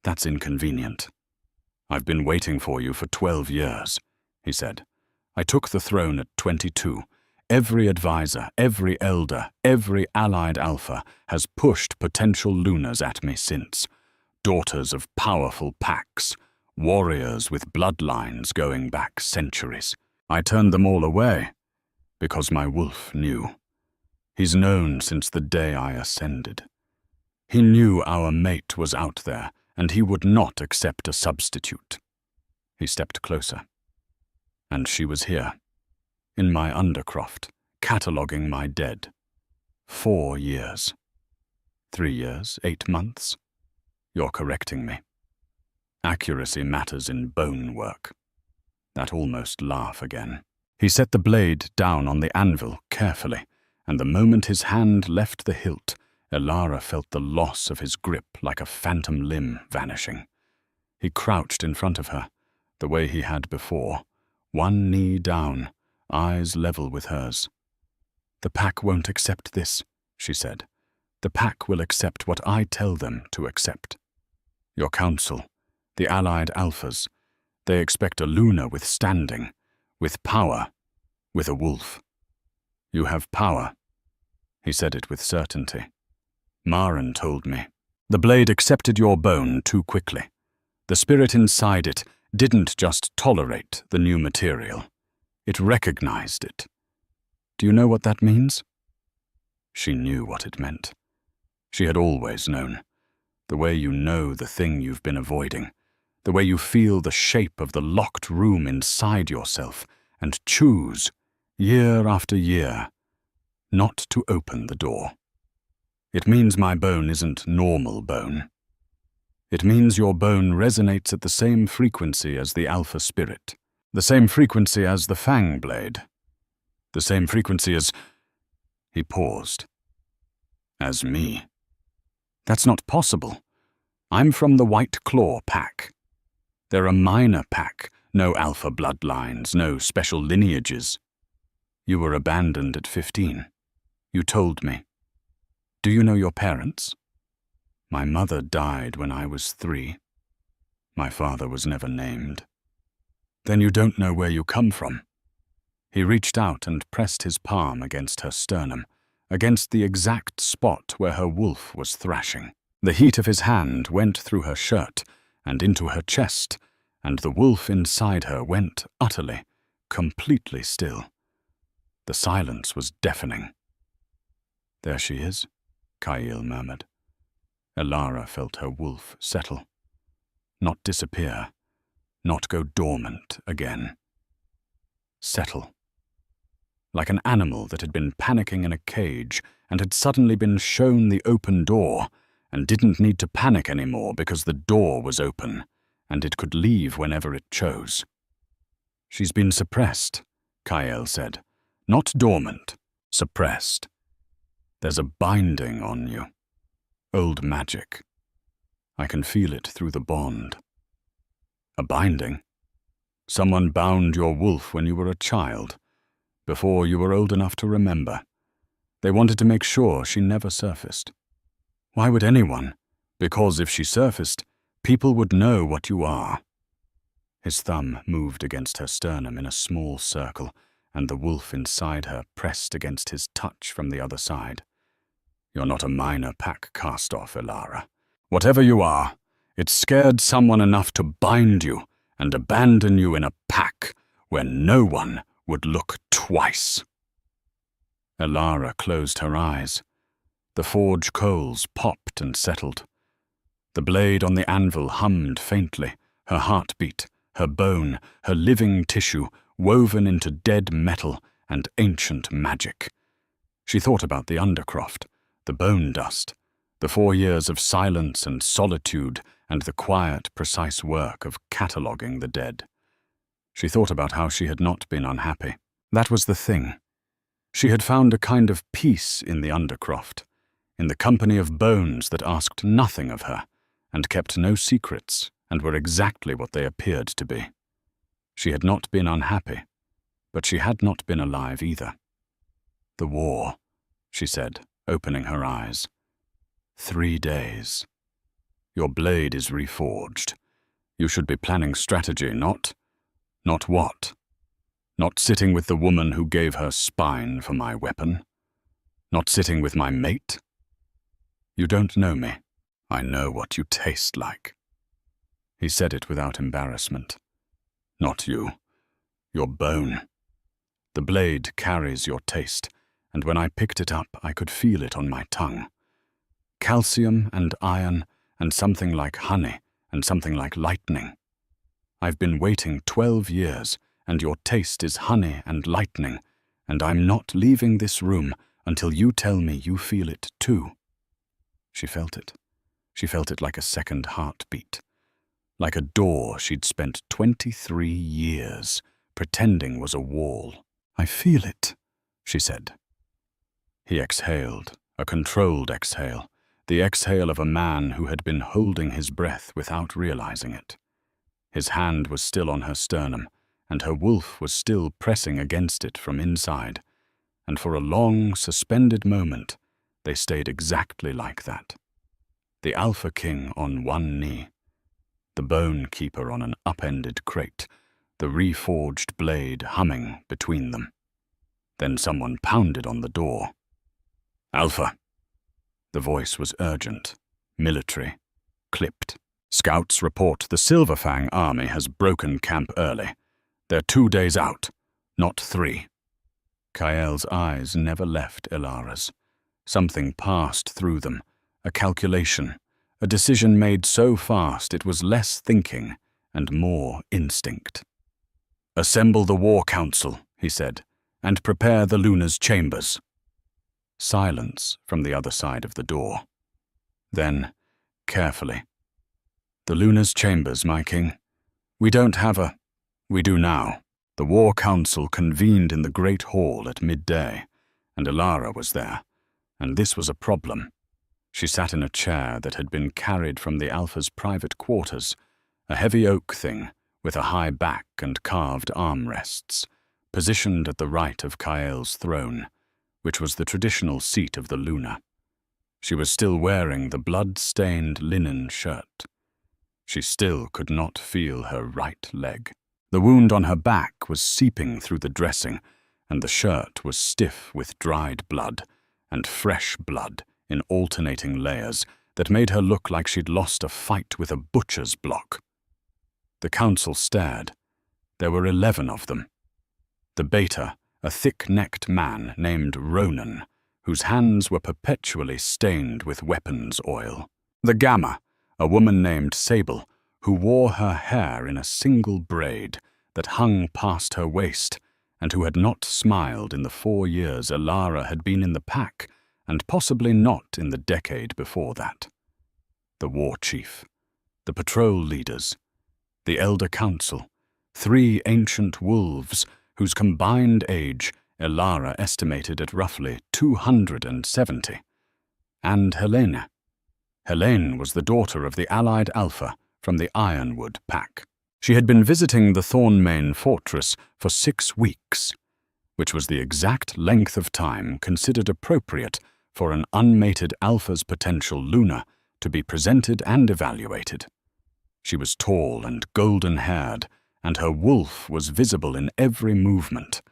"That's inconvenient. I've been waiting for you for 12 years, he said. "I took the throne at 22. Every advisor, every elder, every allied alpha has pushed potential lunars at me since. Daughters of powerful packs, warriors with bloodlines going back centuries. I turned them all away, because my wolf knew. He's known since the day I ascended. He knew our mate was out there, and he would not accept a substitute." He stepped closer. "And she was here, in my undercroft, cataloguing my dead. 4 years. 3 years, 8 months. You're correcting me. Accuracy matters in bone work." That almost laugh again. He set the blade down on the anvil carefully, and the moment his hand left the hilt, Elara felt the loss of his grip like a phantom limb vanishing. He crouched in front of her, the way he had before, one knee down, eyes level with hers. "The pack won't accept this," she said. "The pack will accept what I tell them to accept. Your council, the allied alphas, they expect a Luna with standing, with power, with a wolf. You have power." He said it with certainty. "Maren told me. The blade accepted your bone too quickly. The spirit inside it didn't just tolerate the new material. It recognized it. Do you know what that means?" She knew what it meant. She had always known. The way you know the thing you've been avoiding. The way you feel the shape of the locked room inside yourself and choose, year after year, not to open the door. It means my bone isn't normal bone. It means your bone resonates at the same frequency as the alpha spirit, the same frequency as the fang blade, the same frequency as... He paused. "As me. That's not possible. I'm from the White Claw pack. They're a minor pack, no alpha bloodlines, no special lineages. You were abandoned at 15. You told me. Do you know your parents?" "My mother died when I was 3. My father was never named." "Then you don't know where you come from." He reached out and pressed his palm against her sternum, against the exact spot where her wolf was thrashing. The heat of his hand went through her shirt and into her chest, and the wolf inside her went utterly, completely still. The silence was deafening. "There she is," Kyle murmured. Elara felt her wolf settle. Not disappear, not go dormant again. Settle. Like an animal that had been panicking in a cage and had suddenly been shown the open door and didn't need to panic anymore because the door was open and it could leave whenever it chose. "She's been suppressed," Kyle said. "Not dormant, suppressed. There's a binding on you. Old magic. I can feel it through the bond." "A binding? Someone bound your wolf when you were a child, before you were old enough to remember. They wanted to make sure she never surfaced." "Why would anyone? Because if she surfaced, people would know what you are." His thumb moved against her sternum in a small circle, and the wolf inside her pressed against his touch from the other side. "You're not a minor pack cast-off, Elara. Whatever you are, it scared someone enough to bind you and abandon you in a pack where no one would look twice." Elara closed her eyes. The forge coals popped and settled. The blade on the anvil hummed faintly, her heartbeat, her bone, her living tissue, woven into dead metal and ancient magic. She thought about the undercroft, the bone dust, the 4 years of silence and solitude, and the quiet, precise work of cataloguing the dead. She thought about how she had not been unhappy. That was the thing. She had found a kind of peace in the undercroft, in the company of bones that asked nothing of her, and kept no secrets, and were exactly what they appeared to be. She had not been unhappy, but she had not been alive either. "The war," she said, opening her eyes. 3 days. Your blade is reforged. You should be planning strategy, not what? Not sitting with the woman who gave her spine for my weapon? Not sitting with my mate? You don't know me. I know what you taste like." He said it without embarrassment. "Not you. Your bone. The blade carries your taste, and when I picked it up, I could feel it on my tongue. Calcium and iron and something like honey and something like lightning. I've been waiting 12 years, and your taste is honey and lightning, and I'm not leaving this room until you tell me you feel it too." She felt it. She felt it like a second heartbeat, like a door she'd spent 23 years pretending was a wall. "I feel it," she said. He exhaled, a controlled exhale, the exhale of a man who had been holding his breath without realizing it. His hand was still on her sternum, and her wolf was still pressing against it from inside, and for a long, suspended moment, they stayed exactly like that. The Alpha King on one knee, the Bone Keeper on an upended crate, the reforged blade humming between them. Then someone pounded on the door. "Alpha." The voice was urgent, military, clipped. "Scouts report the Silver Fang army has broken camp early. They're 2 days out, not 3. Kael's eyes never left Ilara's. Something passed through them, a calculation, a decision made so fast it was less thinking and more instinct. "Assemble the War Council," he said, "and prepare the Luna's chambers." Silence from the other side of the door. Then, carefully, "The Luna's chambers, my king. We don't have a... We do now." The War Council convened in the Great Hall at midday, and Ilara was there, and this was a problem. She sat in a chair that had been carried from the Alpha's private quarters, a heavy oak thing with a high back and carved armrests, positioned at the right of Kael's throne, which was the traditional seat of the Luna. She was still wearing the blood-stained linen shirt. She still could not feel her right leg. The wound on her back was seeping through the dressing, and the shirt was stiff with dried blood and fresh blood in alternating layers that made her look like she'd lost a fight with a butcher's block. The council stared. There were 11 of them. The Beta, a thick-necked man named Ronan, whose hands were perpetually stained with weapons oil. The Gamma, a woman named Sable, who wore her hair in a single braid that hung past her waist, and who had not smiled in the 4 years Ilara had been in the pack, and possibly not in the decade before that. The war chief, the patrol leaders, the elder council, 3 ancient wolves whose combined age Ilara estimated at roughly 270, and Helene. Helene was the daughter of the allied Alpha from the Ironwood pack. She had been visiting the Thornmane fortress for 6 weeks, which was the exact length of time considered appropriate for an unmated Alpha's potential Luna to be presented and evaluated. She was tall and golden-haired, and her wolf was visible in every movement,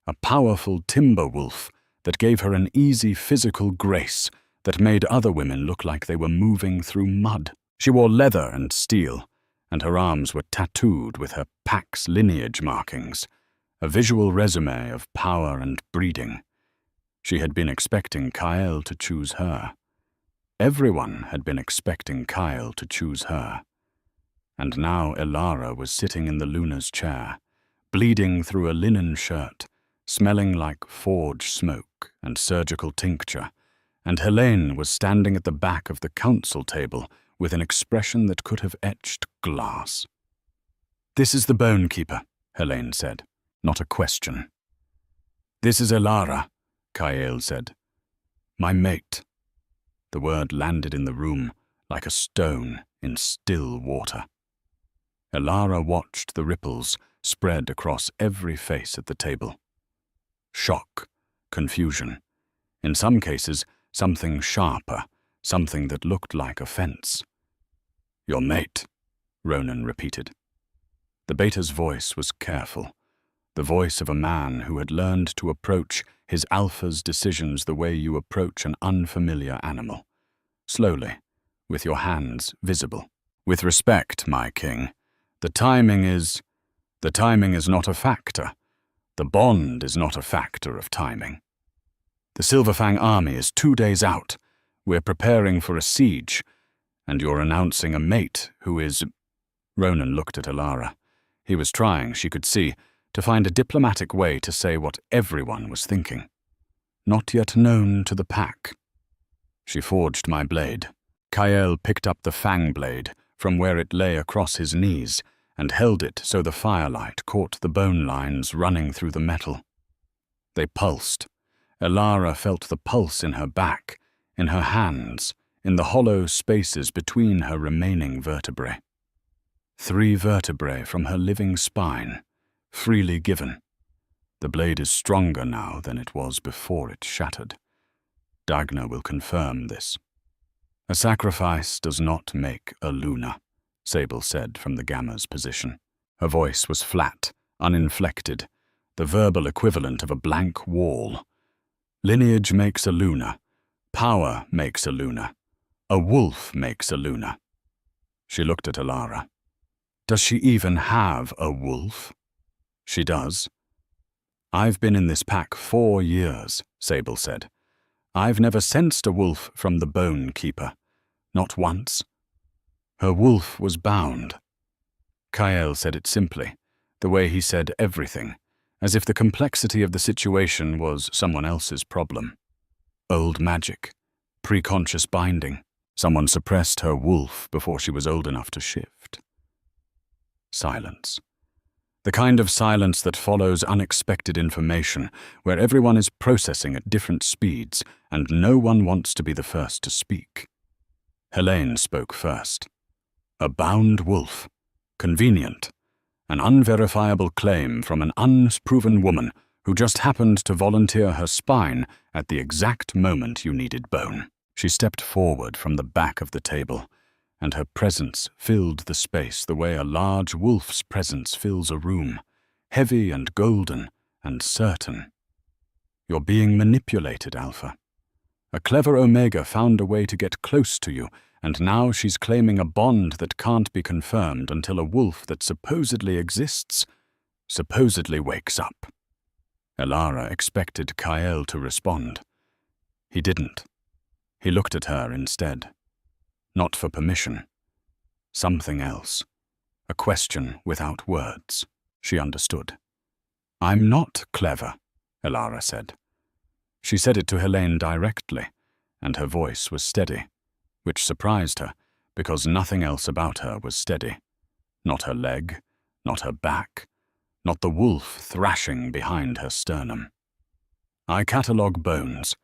a powerful timber wolf that gave her an easy physical grace that made other women look like they were moving through mud. She wore leather and steel, and her arms were tattooed with her pack's lineage markings, a visual resume of power and breeding. She had been expecting Kael to choose her. Everyone had been expecting Kael to choose her. And now Ilara was sitting in the Luna's chair, bleeding through a linen shirt, smelling like forge smoke and surgical tincture, and Helene was standing at the back of the council table with an expression that could have etched glass. "This is the Bone Keeper," Helene said, not a question. "This is Ilara," Kael said. "My mate." The word landed in the room like a stone in still water. Ilara watched the ripples spread across every face at the table. Shock, confusion. In some cases, something sharper, something that looked like offense. "Your mate," Ronan repeated. The Beta's voice was careful, the voice of a man who had learned to approach his Alpha's decisions the way you approach an unfamiliar animal. Slowly, with your hands visible. "With respect, my king, the timing is not a factor. The bond is not a factor of timing. The Silver Fang army is 2 days out. We're preparing for a siege, and you're announcing a mate who is..." Ronan looked at Ilara. He was trying, she could see, to find a diplomatic way to say what everyone was thinking. "Not yet known to the pack." "She forged my blade." Kael picked up the fang blade from where it lay across his knees and held it so the firelight caught the bone lines running through the metal. They pulsed. Elara felt the pulse in her back, in her hands, in the hollow spaces between her remaining vertebrae. 3 vertebrae from her living spine, freely given. The blade is stronger now than it was before it shattered. Dagna will confirm this. A sacrifice does not make a Luna, Sable said from the Gamma's position. Her voice was flat, uninflected, the verbal equivalent of a blank wall. Lineage makes a Luna. Power makes a Luna. A wolf makes a Luna. She looked at Elara. Does she even have a wolf? She does. I've been in this pack 4 years, Sable said. I've never sensed a wolf from the Bone Keeper. Not once. Her wolf was bound. Kael said it simply, the way he said everything, as if the complexity of the situation was someone else's problem. Old magic. Preconscious binding. Someone suppressed her wolf before she was old enough to shift. Silence. The kind of silence that follows unexpected information, where everyone is processing at different speeds and no one wants to be the first to speak. Helene spoke first. A bound wolf. Convenient. An unverifiable claim from an unproven woman who just happened to volunteer her spine at the exact moment you needed bone. She stepped forward from the back of the table, and her presence filled the space the way a large wolf's presence fills a room, heavy and golden and certain. You're being manipulated, Alpha. A clever Omega found a way to get close to you, and now she's claiming a bond that can't be confirmed until a wolf that supposedly exists supposedly wakes up. Elara expected Kael to respond. He didn't. He looked at her instead. Not for permission. Something else. A question without words. She understood. I'm not clever, Elara said. She said it to Helene directly, and her voice was steady, which surprised her, because nothing else about her was steady. Not her leg, not her back, not the wolf thrashing behind her sternum. I catalogue bones.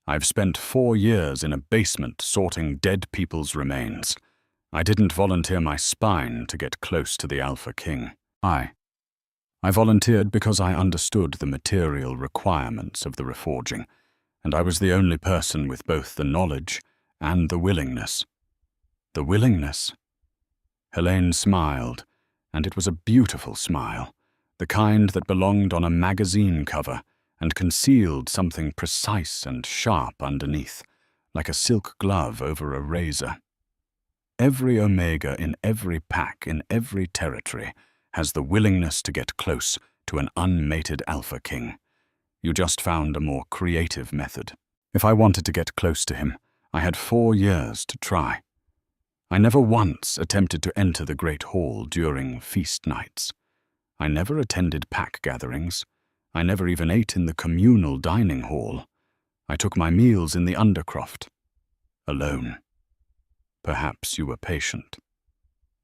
I've spent 4 years in a basement sorting dead people's remains. I didn't volunteer my spine to get close to the Alpha King. I volunteered because I understood the material requirements of the reforging, and I was the only person with both the knowledge and the willingness. The willingness? Helene smiled, and it was a beautiful smile, the kind that belonged on a magazine cover and concealed something precise and sharp underneath, like a silk glove over a razor. Every Omega in every pack in every territory has the willingness to get close to an unmated Alpha King. You just found a more creative method. If I wanted to get close to him, I had 4 years to try. I never once attempted to enter the Great Hall during feast nights. I never attended pack gatherings. I never even ate in the communal dining hall. I took my meals in the Undercroft. Alone. Perhaps you were patient.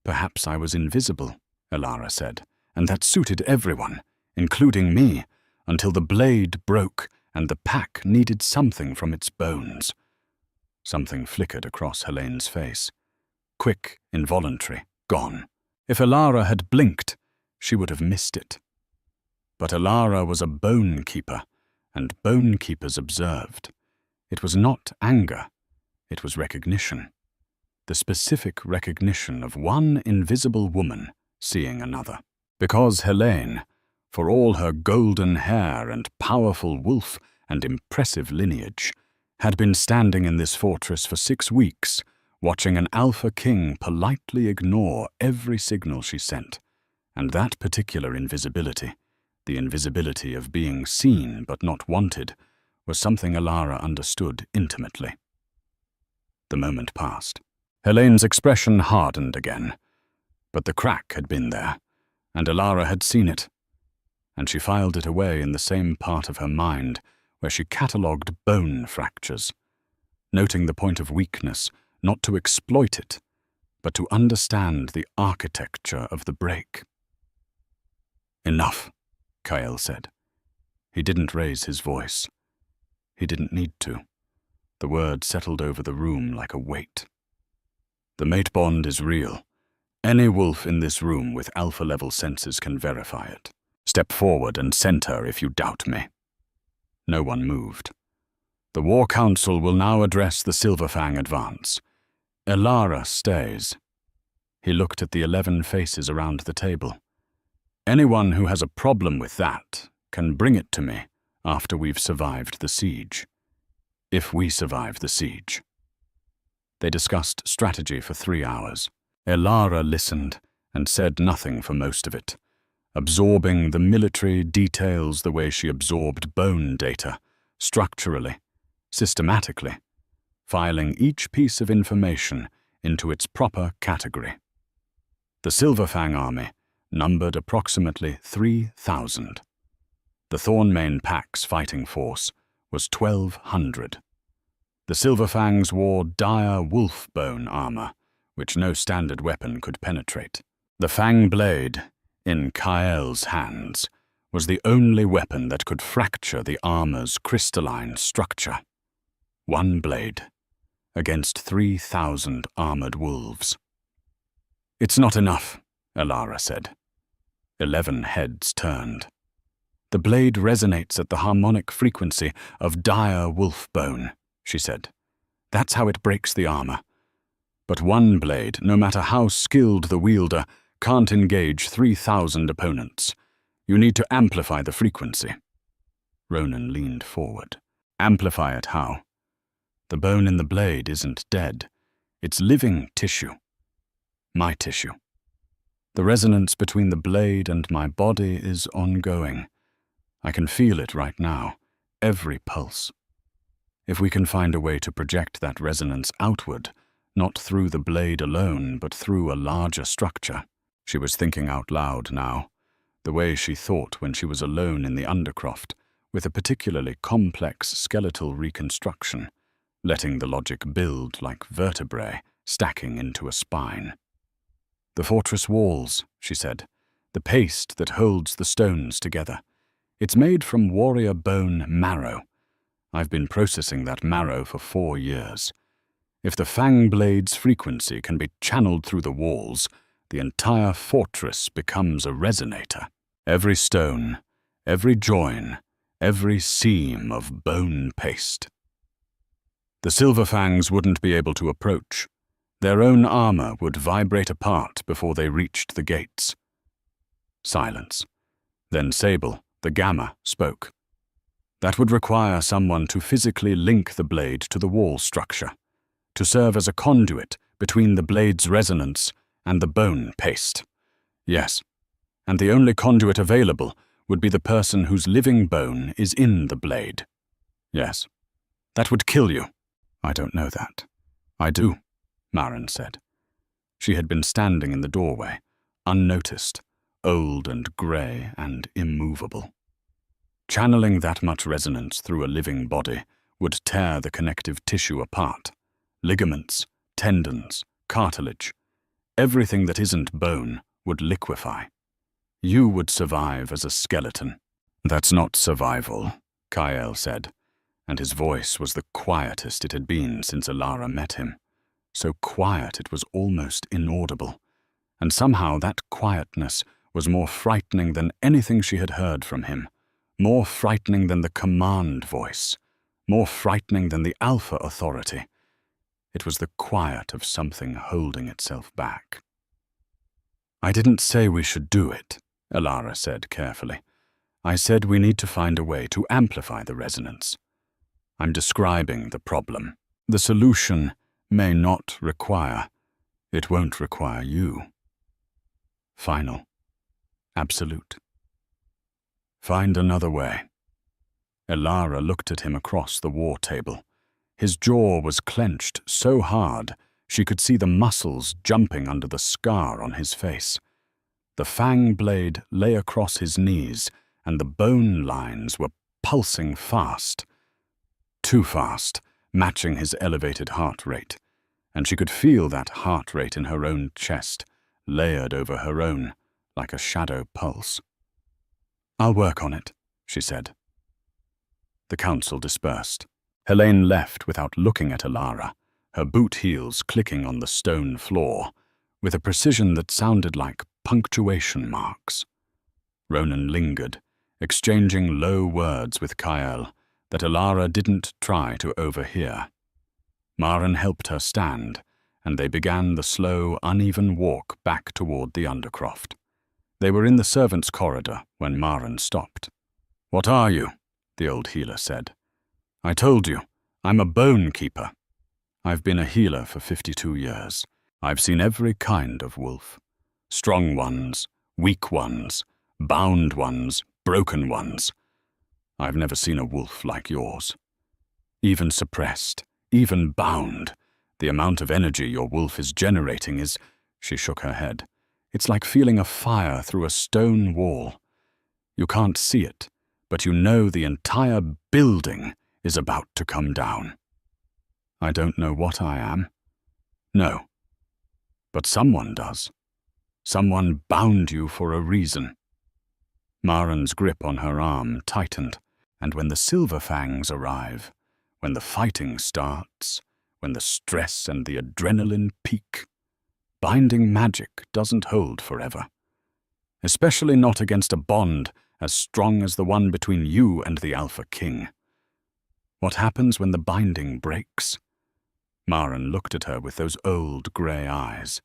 Perhaps I was invisible, Elara said, and that suited everyone, including me, until the blade broke and the pack needed something from its bones. Something flickered across Helene's face. Quick, involuntary, gone. If Elara had blinked, she would have missed it. But Elara was a bone keeper, and bone keepers observed. It was not anger, it was recognition. The specific recognition of one invisible woman seeing another. Because Helene, for all her golden hair and powerful wolf and impressive lineage, had been standing in this fortress for 6 weeks, watching an Alpha King politely ignore every signal she sent, and that particular invisibility, the invisibility of being seen but not wanted, was something Elara understood intimately. The moment passed. Helene's expression hardened again, but the crack had been there, and Elara had seen it, and she filed it away in the same part of her mind where she catalogued bone fractures, noting the point of weakness, not to exploit it, but to understand the architecture of the break. "Enough," Kyle said. He didn't raise his voice. He didn't need to. The word settled over the room like a weight. "The mate bond is real. Any wolf in this room with alpha-level senses can verify it. Step forward and center if you doubt me." No one moved. "The War Council will now address the Silverfang advance. Elara stays." He looked at the 11 faces around the table. "Anyone who has a problem with that can bring it to me after we've survived the siege. If we survive the siege." They discussed strategy for 3 hours. Elara listened and said nothing for most of it, absorbing the military details the way she absorbed bone data, structurally, systematically, filing each piece of information into its proper category. The Silverfang army numbered approximately 3,000. The Thornmane Pack's fighting force was 1,200. The Silverfangs wore dire wolf bone armor, which no standard weapon could penetrate. The fang blade, in Kael's hands, was the only weapon that could fracture the armor's crystalline structure. One blade, against 3,000 armored wolves. "It's not enough," Elara said. 11 heads turned. "The blade resonates at the harmonic frequency of dire wolf bone," she said. "That's how it breaks the armor. But one blade, no matter how skilled the wielder, can't engage 3,000 opponents. You need to amplify the frequency." Ronan leaned forward. "Amplify it how?" "The bone in the blade isn't dead. It's living tissue. My tissue. The resonance between the blade and my body is ongoing. I can feel it right now, every pulse. If we can find a way to project that resonance outward, not through the blade alone, but through a larger structure." She was thinking out loud now, the way she thought when she was alone in the Undercroft, with a particularly complex skeletal reconstruction, letting the logic build like vertebrae stacking into a spine. "The fortress walls," she said, "the paste that holds the stones together. It's made from warrior bone marrow. I've been processing that marrow for 4 years. If the fang blade's frequency can be channeled through the walls, the entire fortress becomes a resonator. Every stone, every join, every seam of bone paste. The Silverfangs wouldn't be able to approach. Their own armor would vibrate apart before they reached the gates." Silence. Then Sable, the Gamma, spoke. "That would require someone to physically link the blade to the wall structure, to serve as a conduit between the blade's resonance and the bone paste. Yes, and the only conduit available would be the person whose living bone is in the blade. Yes, that would kill you." "I don't know that." "I do," Maren said. She had been standing in the doorway, unnoticed, old and grey and immovable. Channeling that much resonance through a living body would tear the connective tissue apart. Ligaments, tendons, cartilage, everything that isn't bone would liquefy. You would survive as a skeleton." "That's not survival," Kael said, and his voice was the quietest it had been since Elara met him. So quiet it was almost inaudible, and somehow that quietness was more frightening than anything she had heard from him, more frightening than the command voice, more frightening than the alpha authority. It was the quiet of something holding itself back. "I didn't say we should do it," Elara said carefully. "I said we need to find a way to amplify the resonance. I'm describing the problem. The solution may not require. It won't require you. Final. Absolute. Find another way." Elara looked at him across the war table. His jaw was clenched so hard she could see the muscles jumping under the scar on his face. The fang blade lay across his knees, and the bone lines were pulsing fast. Too fast, matching his elevated heart rate. and she could feel that heart rate in her own chest, layered over her own, like a shadow pulse. "I'll work on it," she said. The council dispersed. Helene left without looking at Alara, her boot heels clicking on the stone floor, with a precision that sounded like punctuation marks. Ronan lingered, exchanging low words with Kyle that Alara didn't try to overhear. Maren helped her stand, and they began the slow, uneven walk back toward the Undercroft. They were in the servants' corridor when Maren stopped. "What are you?" the old healer said. "I told you, I'm a bone keeper. I've been a healer for 52 years. I've seen every kind of wolf. Strong ones, weak ones, bound ones, broken ones. I've never seen a wolf like yours. Even suppressed, even bound, the amount of energy your wolf is generating is—" She shook her head. "It's like feeling a fire through a stone wall. You can't see it, but you know the entire building is about to come down. I don't know what I am. No. But someone does. Someone bound you for a reason." Maren's grip on her arm tightened, and when the silver fangs arrive, when the fighting starts, when the stress and the adrenaline peak, binding magic doesn't hold forever. Especially not against a bond as strong as the one between you and the Alpha King. What happens when the binding breaks? Maren looked at her with those old grey eyes.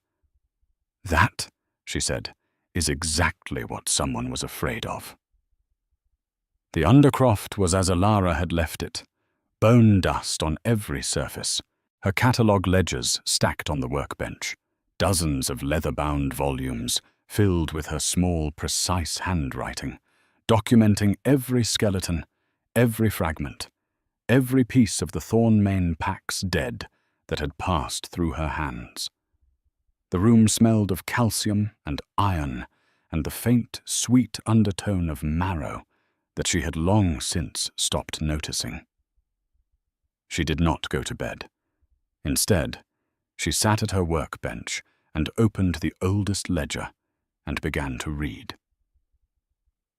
"That," she said, "is exactly what someone was afraid of." The Undercroft was as Alara had left it, bone dust on every surface, her catalogue ledgers stacked on the workbench, dozens of leather-bound volumes filled with her small, precise handwriting, documenting every skeleton, every fragment, every piece of the Thornmane Pack's dead that had passed through her hands. The room smelled of calcium and iron and the faint, sweet undertone of marrow that she had long since stopped noticing. She did not go to bed. Instead, she sat at her workbench and opened the oldest ledger and began to read.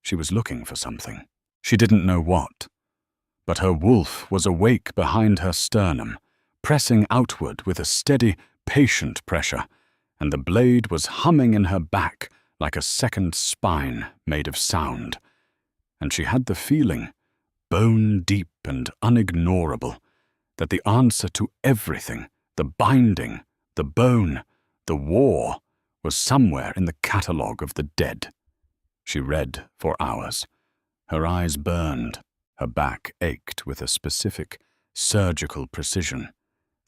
She was looking for something. She didn't know what. But her wolf was awake behind her sternum, pressing outward with a steady, patient pressure, and the blade was humming in her back like a second spine made of sound. And she had the feeling, bone-deep and unignorable, that the answer to everything, the binding, the bone, the war, was somewhere in the catalogue of the dead. She read for hours. Her eyes burned. Her back ached with a specific, surgical precision,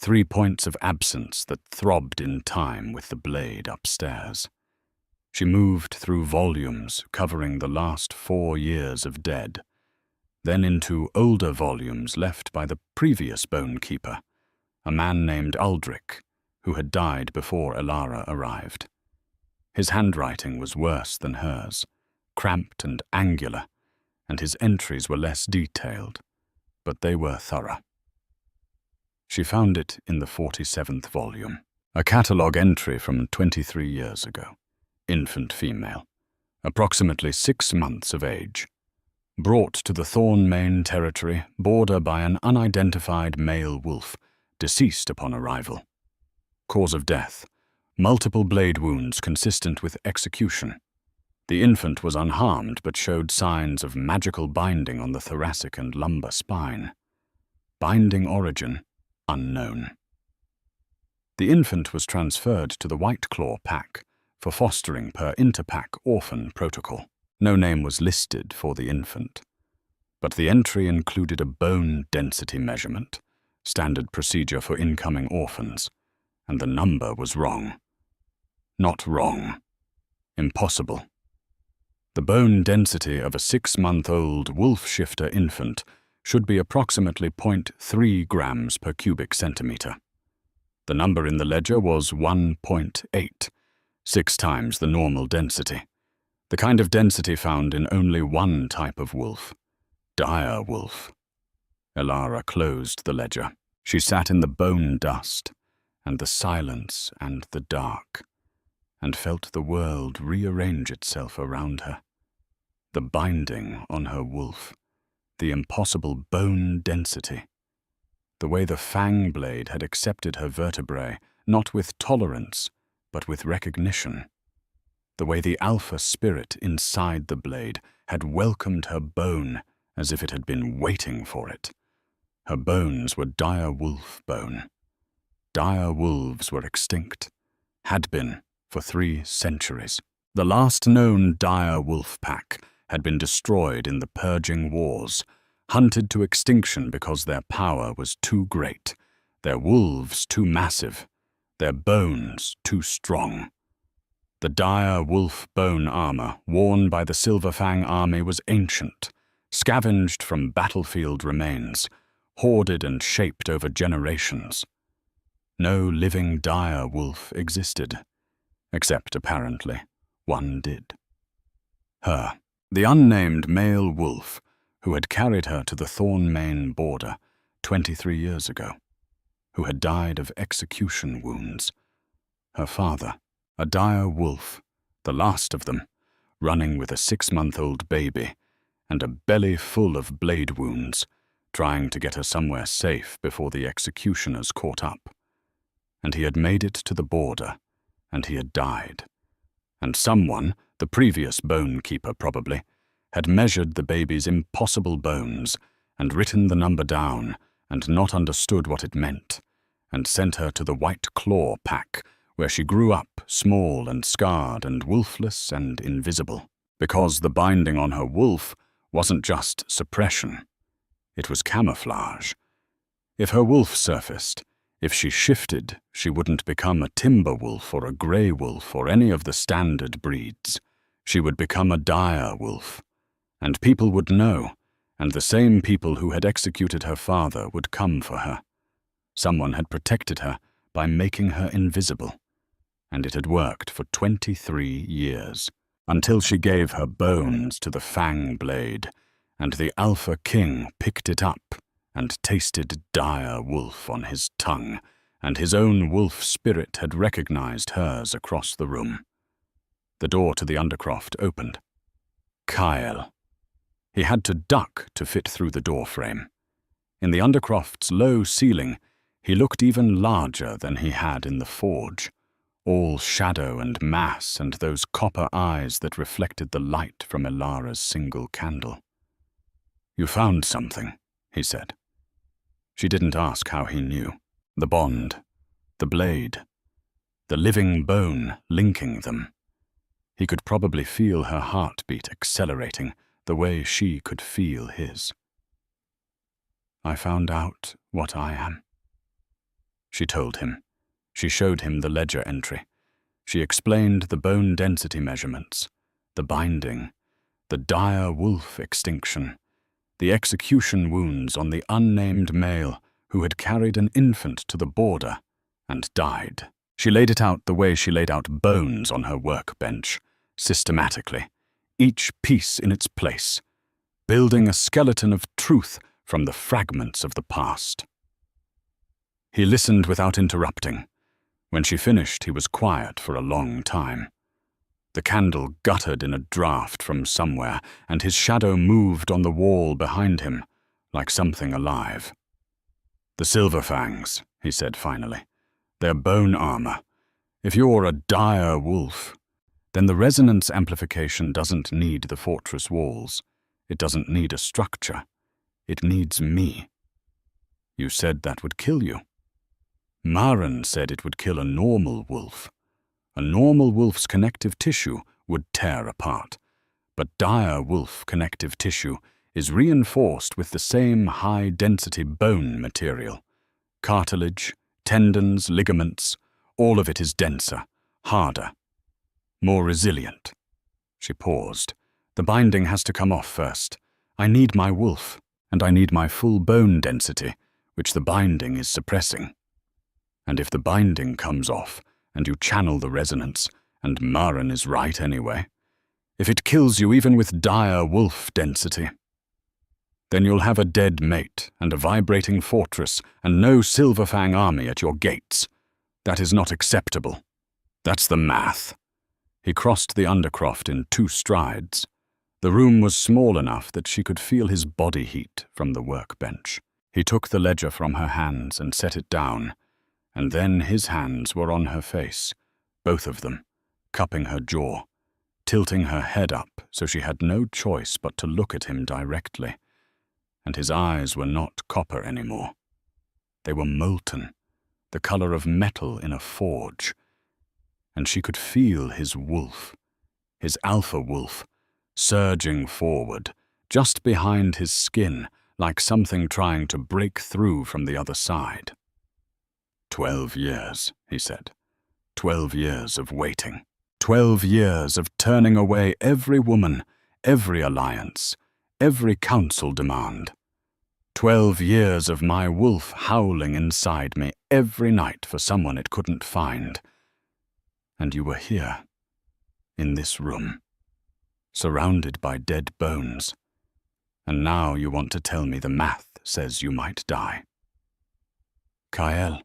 3 points of absence that throbbed in time with the blade upstairs. She moved through volumes covering the last 4 years of dead, then into older volumes left by the previous bone keeper, a man named Aldrich, who had died before Alara arrived. His handwriting was worse than hers, cramped and angular, and his entries were less detailed, but they were thorough. She found it in the 47th volume, a catalogue entry from 23 years ago. Infant female, approximately 6 months of age, brought to the Thornmane territory border by an unidentified male wolf, deceased upon arrival. Cause of death, multiple blade wounds consistent with execution. The infant was unharmed but showed signs of magical binding on the thoracic and lumbar spine. Binding origin, unknown. The infant was transferred to the White Claw Pack for fostering per interpack orphan protocol. No name was listed for the infant, but the entry included a bone density measurement, standard procedure for incoming orphans, and the number was wrong. Not wrong. Impossible. The bone density of a 6-month-old wolf-shifter infant should be approximately 0.3 grams per cubic centimeter. The number in the ledger was 1.8, 6 times the normal density, the kind of density found in only one type of wolf, dire wolf. Alara closed the ledger. She sat in the bone dust, and the silence and the dark, and felt the world rearrange itself around her. The binding on her wolf, the impossible bone density, the way the fang blade had accepted her vertebrae, not with tolerance, but with recognition, the way the alpha spirit inside the blade had welcomed her bone as if it had been waiting for it. Her bones were dire wolf bone. Dire wolves were extinct, had been for 3 centuries. The last known dire wolf pack had been destroyed in the purging wars, hunted to extinction because their power was too great, their wolves too massive, their bones too strong. The dire wolf bone armor worn by the Silver Fang army was ancient, scavenged from battlefield remains, hoarded and shaped over generations. No living dire wolf existed, except apparently one did. Her, the unnamed male wolf who had carried her to the Thornmain border 23 years ago, who had died of execution wounds. Her father, a dire wolf, the last of them, running with a 6-month-old baby and a belly full of blade wounds, trying to get her somewhere safe before the executioners caught up. And he had made it to the border, and he had died. And someone, the previous bone keeper probably, had measured the baby's impossible bones and written the number down and not understood what it meant, and sent her to the White Claw pack, where she grew up small and scarred and wolfless and invisible, because the binding on her wolf wasn't just suppression. It was camouflage. If her wolf surfaced, if she shifted, she wouldn't become a timber wolf or a grey wolf or any of the standard breeds. She would become a dire wolf. And people would know, and the same people who had executed her father would come for her. Someone had protected her by making her invisible, and it had worked for 23 years, until she gave her bones to the fang blade, and the Alpha King picked it up and tasted dire wolf on his tongue, and his own wolf spirit had recognized hers across the room. The door to the undercroft opened. Kyle. He had to duck to fit through the doorframe. In the undercroft's low ceiling, he looked even larger than he had in the forge, all shadow and mass and those copper eyes that reflected the light from Ilara's single candle. "You found something," he said. She didn't ask how he knew. The bond, the blade, the living bone linking them. He could probably feel her heartbeat accelerating the way she could feel his. "I found out what I am," she told him. She showed him the ledger entry. She explained the bone density measurements, the binding, the dire wolf extinction, the execution wounds on the unnamed male who had carried an infant to the border and died. She laid it out the way she laid out bones on her workbench, systematically, each piece in its place, building a skeleton of truth from the fragments of the past. He listened without interrupting. When she finished, he was quiet for a long time. The candle guttered in a draught from somewhere, and his shadow moved on the wall behind him, like something alive. "The Silver Fangs," he said finally. "Their bone armor. If you're a dire wolf, then the resonance amplification doesn't need the fortress walls. It doesn't need a structure. It needs me. You said that would kill you." Maren said it would kill a normal wolf. A normal wolf's connective tissue would tear apart, but dire wolf connective tissue is reinforced with the same high-density bone material. Cartilage, tendons, ligaments, all of it is denser, harder, more resilient. She paused. "The binding has to come off first. I need my wolf, and I need my full bone density, which the binding is suppressing. And if the binding comes off, and you channel the resonance, and Maren is right anyway, if it kills you even with dire wolf density, then you'll have a dead mate and a vibrating fortress and no Silver Fang army at your gates. That is not acceptable. That's the math. He crossed the undercroft in 2 strides. The room was small enough that she could feel his body heat from the workbench. He took the ledger from her hands and set it down, and then his hands were on her face, both of them, cupping her jaw, tilting her head up so she had no choice but to look at him directly. And his eyes were not copper anymore. They were molten, the color of metal in a forge, and she could feel his wolf, his alpha wolf, surging forward, just behind his skin, like something trying to break through from the other side. 12 years, he said. 12 years of waiting. 12 years of turning away every woman, every alliance, every council demand. 12 years of my wolf howling inside me every night for someone it couldn't find. And you were here, in this room, surrounded by dead bones. And now you want to tell me the math says you might die. Kyle.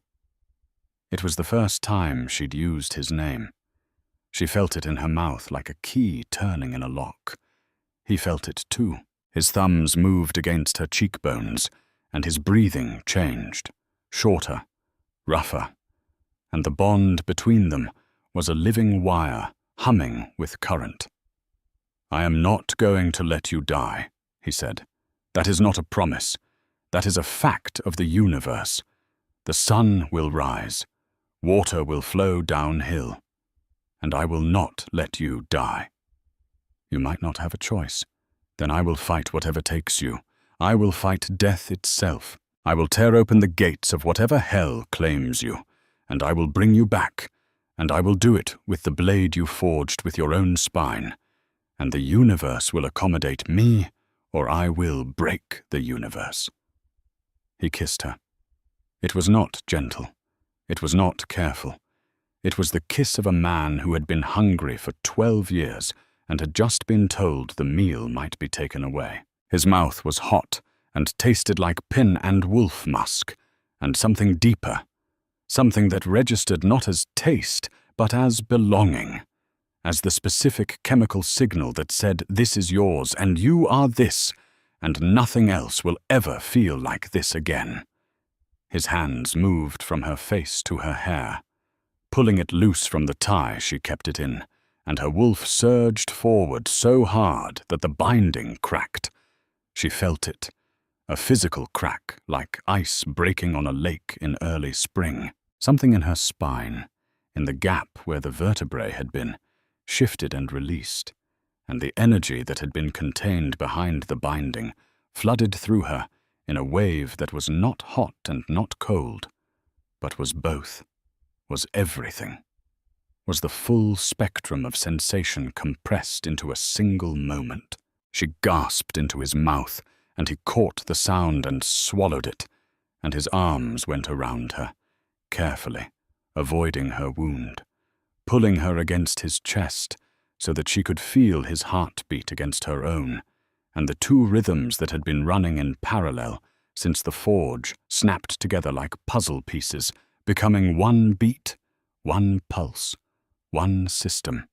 It was the first time she'd used his name. She felt it in her mouth like a key turning in a lock. He felt it too. His thumbs moved against her cheekbones, and his breathing changed, shorter, rougher, and the bond between them was a living wire humming with current. I am not going to let you die, he said. That is not a promise. That is a fact of the universe. The sun will rise. Water will flow downhill. And I will not let you die. You might not have a choice. Then I will fight whatever takes you. I will fight death itself. I will tear open the gates of whatever hell claims you, and I will bring you back, and I will do it with the blade you forged with your own spine, and the universe will accommodate me, or I will break the universe. He kissed her. It was not gentle. It was not careful. It was the kiss of a man who had been hungry for 12 years and had just been told the meal might be taken away. His mouth was hot and tasted like pin and wolf musk, and something deeper, something that registered not as taste, but as belonging, as the specific chemical signal that said, this is yours, and you are this, and nothing else will ever feel like this again. His hands moved from her face to her hair, pulling it loose from the tie she kept it in, and her wolf surged forward so hard that the binding cracked. She felt it, a physical crack like ice breaking on a lake in early spring. Something in her spine, in the gap where the vertebrae had been, shifted and released, and the energy that had been contained behind the binding flooded through her in a wave that was not hot and not cold, but was both, was everything, was the full spectrum of sensation compressed into a single moment. She gasped into his mouth, and he caught the sound and swallowed it, and his arms went around her, carefully, avoiding her wound, pulling her against his chest so that she could feel his heartbeat against her own, and the 2 rhythms that had been running in parallel since the forge snapped together like puzzle pieces, becoming one beat, one pulse, one system.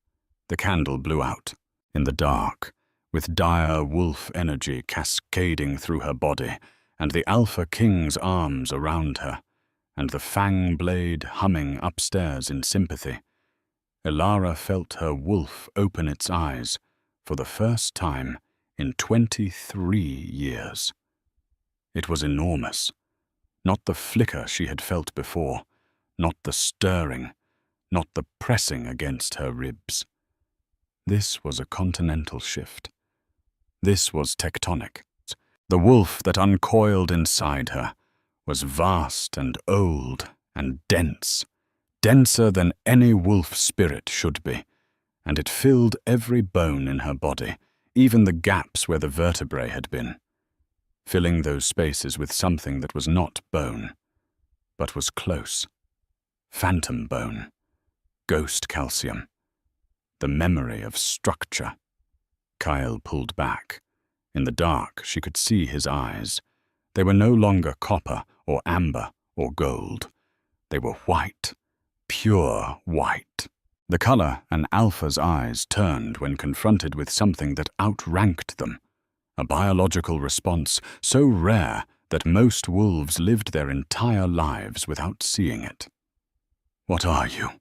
The candle blew out. In the dark, with dire wolf energy cascading through her body, and the Alpha King's arms around her, and the fang blade humming upstairs in sympathy, Elara felt her wolf open its eyes for the first time in 23 years. It was enormous. Not the flicker she had felt before, not the stirring, not the pressing against her ribs. This was a continental shift. This was tectonic. The wolf that uncoiled inside her was vast and old and dense, denser than any wolf spirit should be, and it filled every bone in her body, even the gaps where the vertebrae had been, filling those spaces with something that was not bone, but was close. Phantom bone, ghost calcium, the memory of structure. Kyle pulled back. In the dark, she could see his eyes. They were no longer copper or amber or gold. They were white, pure white. The color an alpha's eyes turned when confronted with something that outranked them, a biological response so rare that most wolves lived their entire lives without seeing it. "What are you?"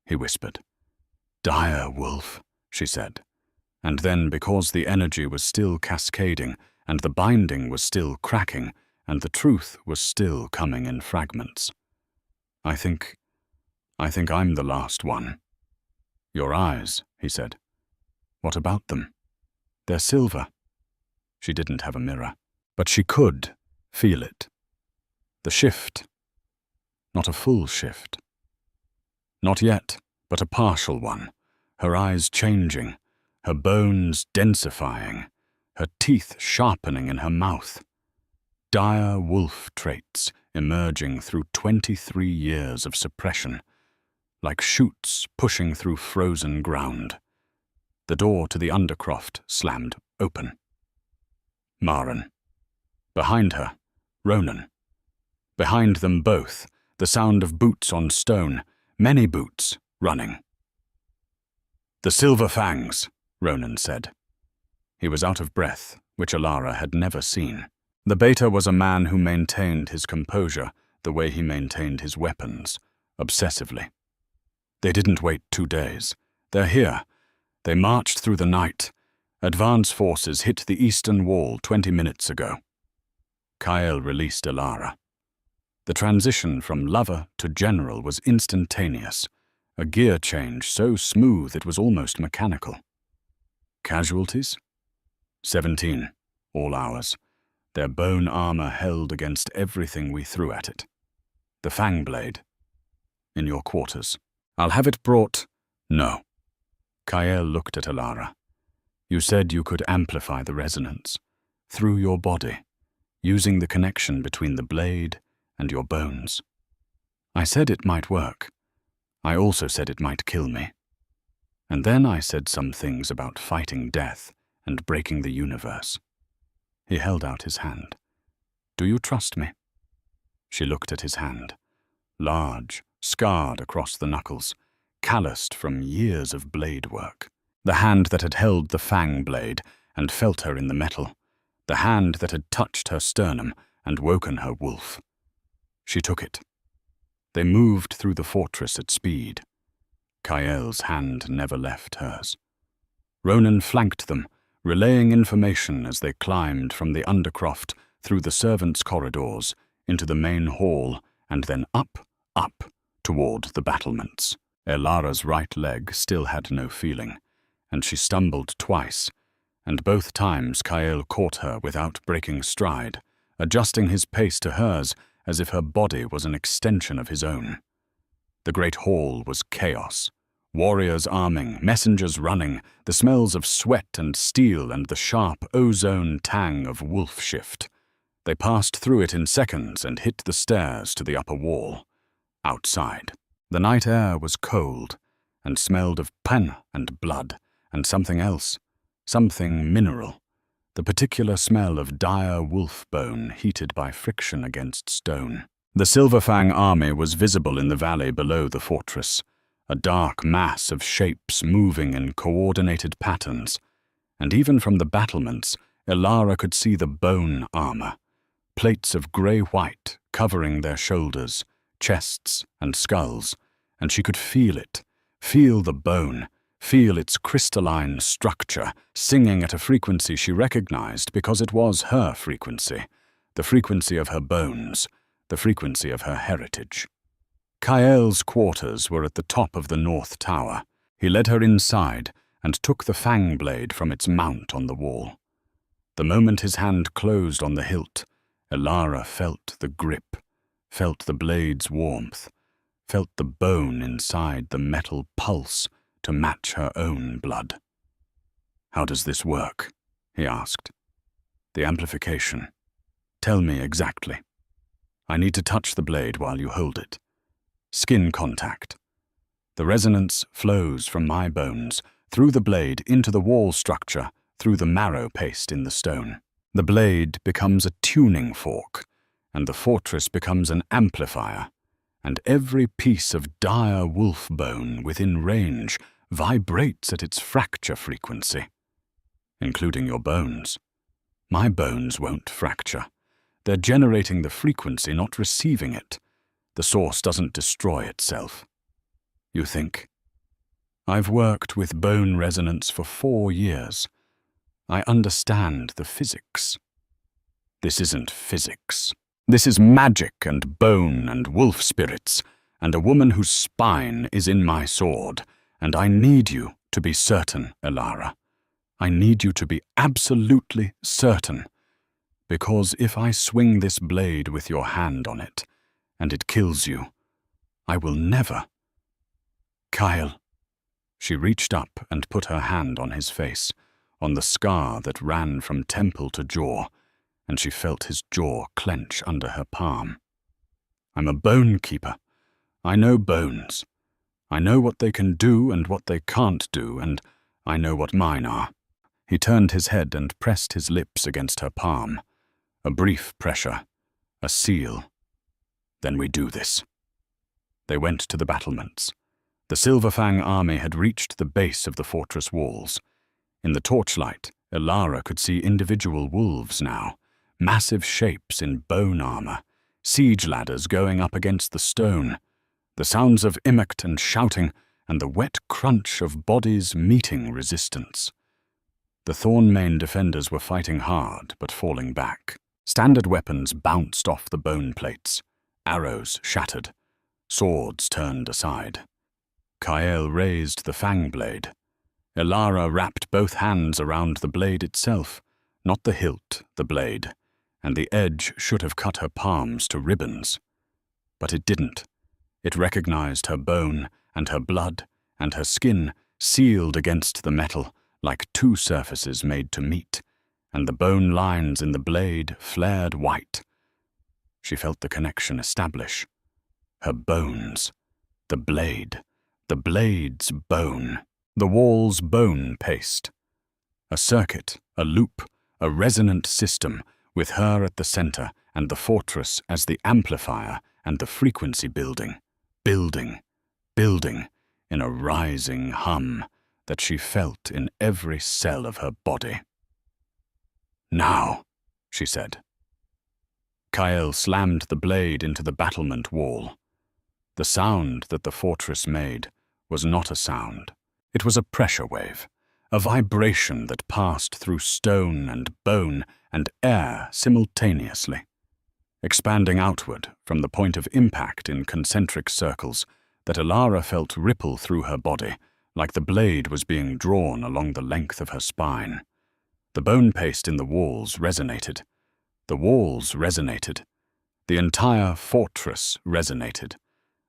he whispered. "Dire wolf," she said, and then, because the energy was still cascading, and the binding was still cracking, and the truth was still coming in fragments, I think I'm the last one." "Your eyes," he said. "What about them?" "They're silver." She didn't have a mirror, but she could feel it. The shift. Not a full shift. Not yet, but a partial one. Her eyes changing, her bones densifying, her teeth sharpening in her mouth. Dire wolf traits emerging through 23 years of suppression, like shoots pushing through frozen ground. The door to the undercroft slammed open. Maren. Behind her, Ronan. Behind them both, the sound of boots on stone, many boots, running. "The silver fangs," Ronan said. He was out of breath, which Alara had never seen. The beta was a man who maintained his composure the way he maintained his weapons, obsessively. "They didn't wait 2 days. They're here. They marched through the night. Advance forces hit the eastern wall 20 minutes ago." Kyle released Alara. The transition from lover to general was instantaneous, a gear change so smooth it was almost mechanical. "Casualties?" 17, all ours. Their bone armor held against everything we threw at it. "The fang blade?" "In your quarters. I'll have it brought." "No." Kyle looked at Alara. "You said you could amplify the resonance, through your body, using the connection between the blade and your bones. I said it might work. I also said it might kill me. And then I said some things about fighting death and breaking the universe." He held out his hand. "Do you trust me?" She looked at his hand, large, scarred across the knuckles, calloused from years of blade work. The hand that had held the fang blade and felt her in the metal, the hand that had touched her sternum and woken her wolf. She took it. They moved through the fortress at speed. Kael's hand never left hers. Ronan flanked them, relaying information as they climbed from the undercroft through the servants' corridors into the main hall and then up, toward the battlements. Alara's right leg still had no feeling, and she stumbled twice, and both times Kael caught her without breaking stride, adjusting his pace to hers as if her body was an extension of his own. The great hall was chaos. Warriors arming, messengers running, the smells of sweat and steel and the sharp ozone tang of wolf shift. They passed through it in seconds and hit the stairs to the upper wall. Outside, the night air was cold and smelled of pen and blood and something else, something mineral, the particular smell of dire wolf bone heated by friction against stone. The Silverfang army was visible in the valley below the fortress, a dark mass of shapes moving in coordinated patterns, and even from the battlements, Alara could see the bone armor, plates of grey-white covering their shoulders, chests, and skulls, and she could feel it, feel the bone, feel its crystalline structure, singing at a frequency she recognized because it was her frequency, the frequency of her bones, the frequency of her heritage. Kael's quarters were at the top of the north tower. He led her inside and took the fang blade from its mount on the wall. The moment his hand closed on the hilt, Alara felt the grip, felt the blade's warmth, felt the bone inside the metal pulse to match her own blood. "How does this work?" he asked. "The amplification. Tell me exactly. I need to touch the blade while you hold it. Skin contact. The resonance flows from my bones, through the blade into the wall structure, through the marrow paste in the stone. The blade becomes a tuning fork, and the fortress becomes an amplifier, and every piece of dire wolf bone within range vibrates at its fracture frequency, including your bones. My bones won't fracture. They're generating the frequency, not receiving it. The source doesn't destroy itself. You think? I've worked with bone resonance for 4 years. I understand the physics. This isn't physics. This is magic and bone and wolf spirits, and a woman whose spine is in my sword, and I need you to be certain, Elara. I need you to be absolutely certain, because if I swing this blade with your hand on it, and it kills you, I will never. Kyle. She reached up and put her hand on his face, on the scar that ran from temple to jaw, and she felt his jaw clench under her palm. I'm a bone keeper. I know bones. I know what they can do and what they can't do, and I know what mine are. He turned his head and pressed his lips against her palm. A brief pressure, a seal. Then we do this. They went to the battlements. The Silver Fang army had reached the base of the fortress walls. In the torchlight, Elara could see individual wolves now, massive shapes in bone armor, siege ladders going up against the stone, the sounds of immect and shouting, and the wet crunch of bodies meeting resistance. The Thornmane defenders were fighting hard, but falling back. Standard weapons bounced off the bone plates, arrows shattered, swords turned aside. Kael raised the fang blade. Elara wrapped both hands around the blade itself, not the hilt, the blade, and the edge should have cut her palms to ribbons. But it didn't. It recognized her bone and her blood and her skin sealed against the metal like two surfaces made to meet, and the bone lines in the blade flared white. She felt the connection establish. Her bones, the blade, the blade's bone, the wall's bone paste. A circuit, a loop, a resonant system, with her at the center and the fortress as the amplifier and the frequency building, building, in a rising hum that she felt in every cell of her body. Now, she said. Kael slammed the blade into the battlement wall. The sound that the fortress made was not a sound. It was a pressure wave, a vibration that passed through stone and bone and air simultaneously, expanding outward from the point of impact in concentric circles that Elara felt ripple through her body, like the blade was being drawn along the length of her spine. The bone paste in the walls resonated. The walls resonated. The entire fortress resonated.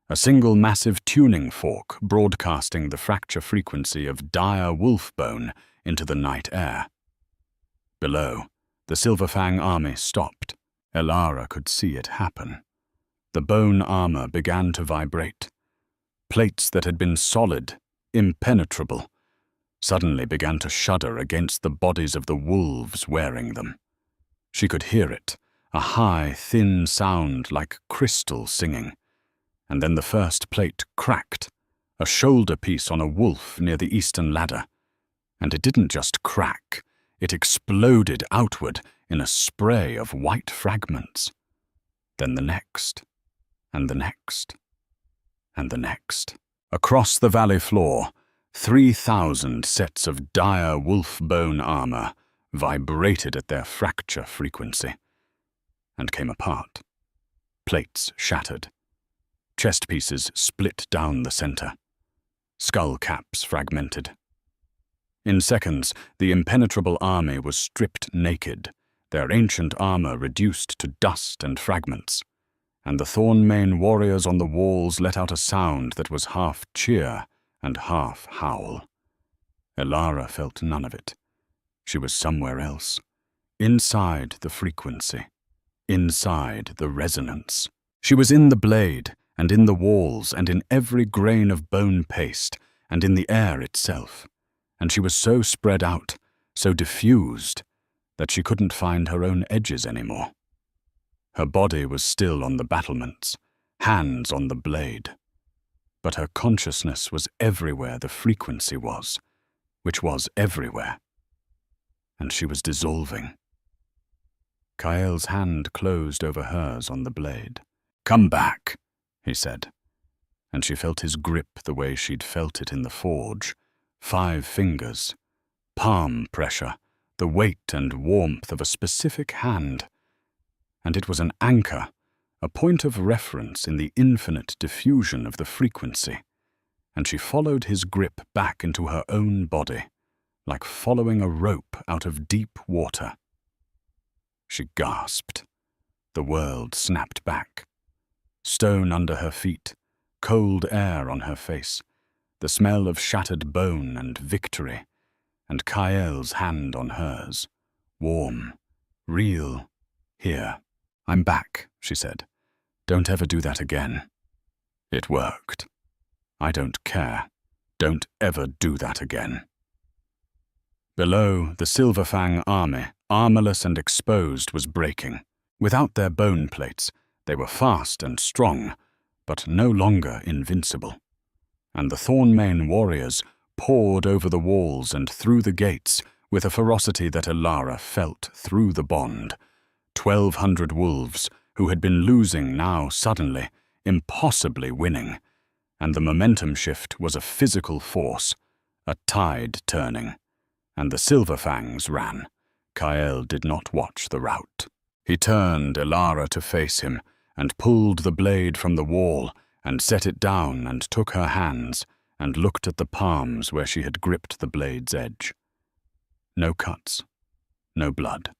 A single massive tuning fork broadcasting the fracture frequency of dire wolf bone into the night air. Below, the Silver Fang army stopped. Elara could see it happen. The bone armor began to vibrate. Plates that had been solid, impenetrable, suddenly began to shudder against the bodies of the wolves wearing them. She could hear it, a high, thin sound like crystal singing. And then the first plate cracked, a shoulder piece on a wolf near the eastern ladder. And it didn't just crack, it exploded outward in a spray of white fragments. Then the next, and the next, and the next. Across the valley floor, 3,000 sets of dire wolf bone armor vibrated at their fracture frequency and came apart. Plates shattered. Chest pieces split down the center. Skull caps fragmented. In seconds, the impenetrable army was stripped naked, their ancient armor reduced to dust and fragments, and the Thornmane warriors on the walls let out a sound that was half cheer and half howl. Elara felt none of it. She was somewhere else, inside the frequency, inside the resonance. She was in the blade, and in the walls, and in every grain of bone paste, and in the air itself. And she was so spread out, so diffused, that she couldn't find her own edges anymore. Her body was still on the battlements, hands on the blade. But her consciousness was everywhere the frequency was, which was everywhere. And she was dissolving. Kael's hand closed over hers on the blade. "Come back," he said, and she felt his grip the way she'd felt it in the forge. 5 fingers, palm pressure, the weight and warmth of a specific hand. And it was an anchor, a point of reference in the infinite diffusion of the frequency, and she followed his grip back into her own body, like following a rope out of deep water. She gasped. The world snapped back. Stone under her feet, cold air on her face, the smell of shattered bone and victory, and Kael's hand on hers, warm, real, here. "I'm back," she said. "Don't ever do that again." It worked. "I don't care. Don't ever do that again." Below, the Silver Fang army, armorless and exposed, was breaking. Without their bone plates, they were fast and strong, but no longer invincible. And the Thornmane warriors poured over the walls and through the gates with a ferocity that Elara felt through the bond. 1,200 wolves, who had been losing now suddenly, impossibly winning. And the momentum shift was a physical force, a tide turning. And the Silver Fangs ran. Kael did not watch the rout. He turned Elara to face him and pulled the blade from the wall and set it down and took her hands and looked at the palms where she had gripped the blade's edge. No cuts, no blood.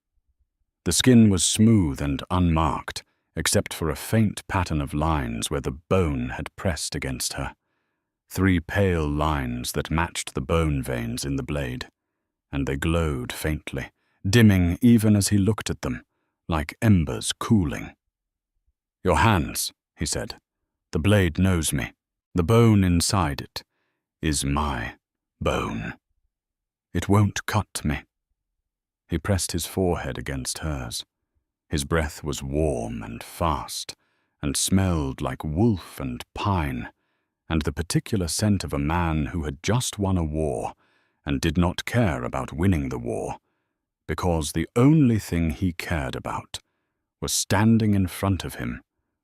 The skin was smooth and unmarked, except for a faint pattern of lines where the bone had pressed against her. 3 pale lines that matched the bone veins in the blade, and they glowed faintly, dimming even as he looked at them, like embers cooling. "Your hands," he said. "The blade knows me. The bone inside it is my bone. It won't cut me." He pressed his forehead against hers. His breath was warm and fast, and smelled like wolf and pine, and the particular scent of a man who had just won a war and did not care about winning the war, because the only thing he cared about was standing in front of him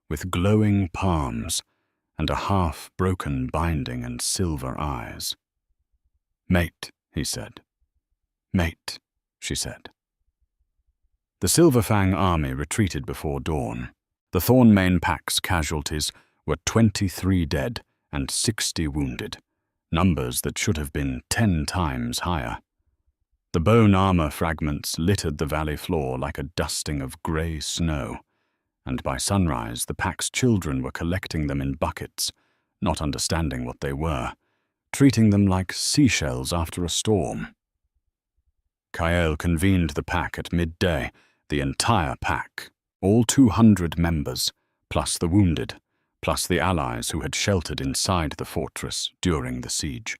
with glowing palms and a half-broken binding and silver eyes. "Mate," he said. "Mate," she said. The Silver Fang army retreated before dawn. The Thornmane pack's casualties were 23 dead and 60 wounded, numbers that should have been 10 times higher. The bone armor fragments littered the valley floor like a dusting of grey snow, and by sunrise the pack's children were collecting them in buckets, not understanding what they were, treating them like seashells after a storm. Kael convened the pack at midday, the entire pack, all 200 members, plus the wounded, plus the allies who had sheltered inside the fortress during the siege.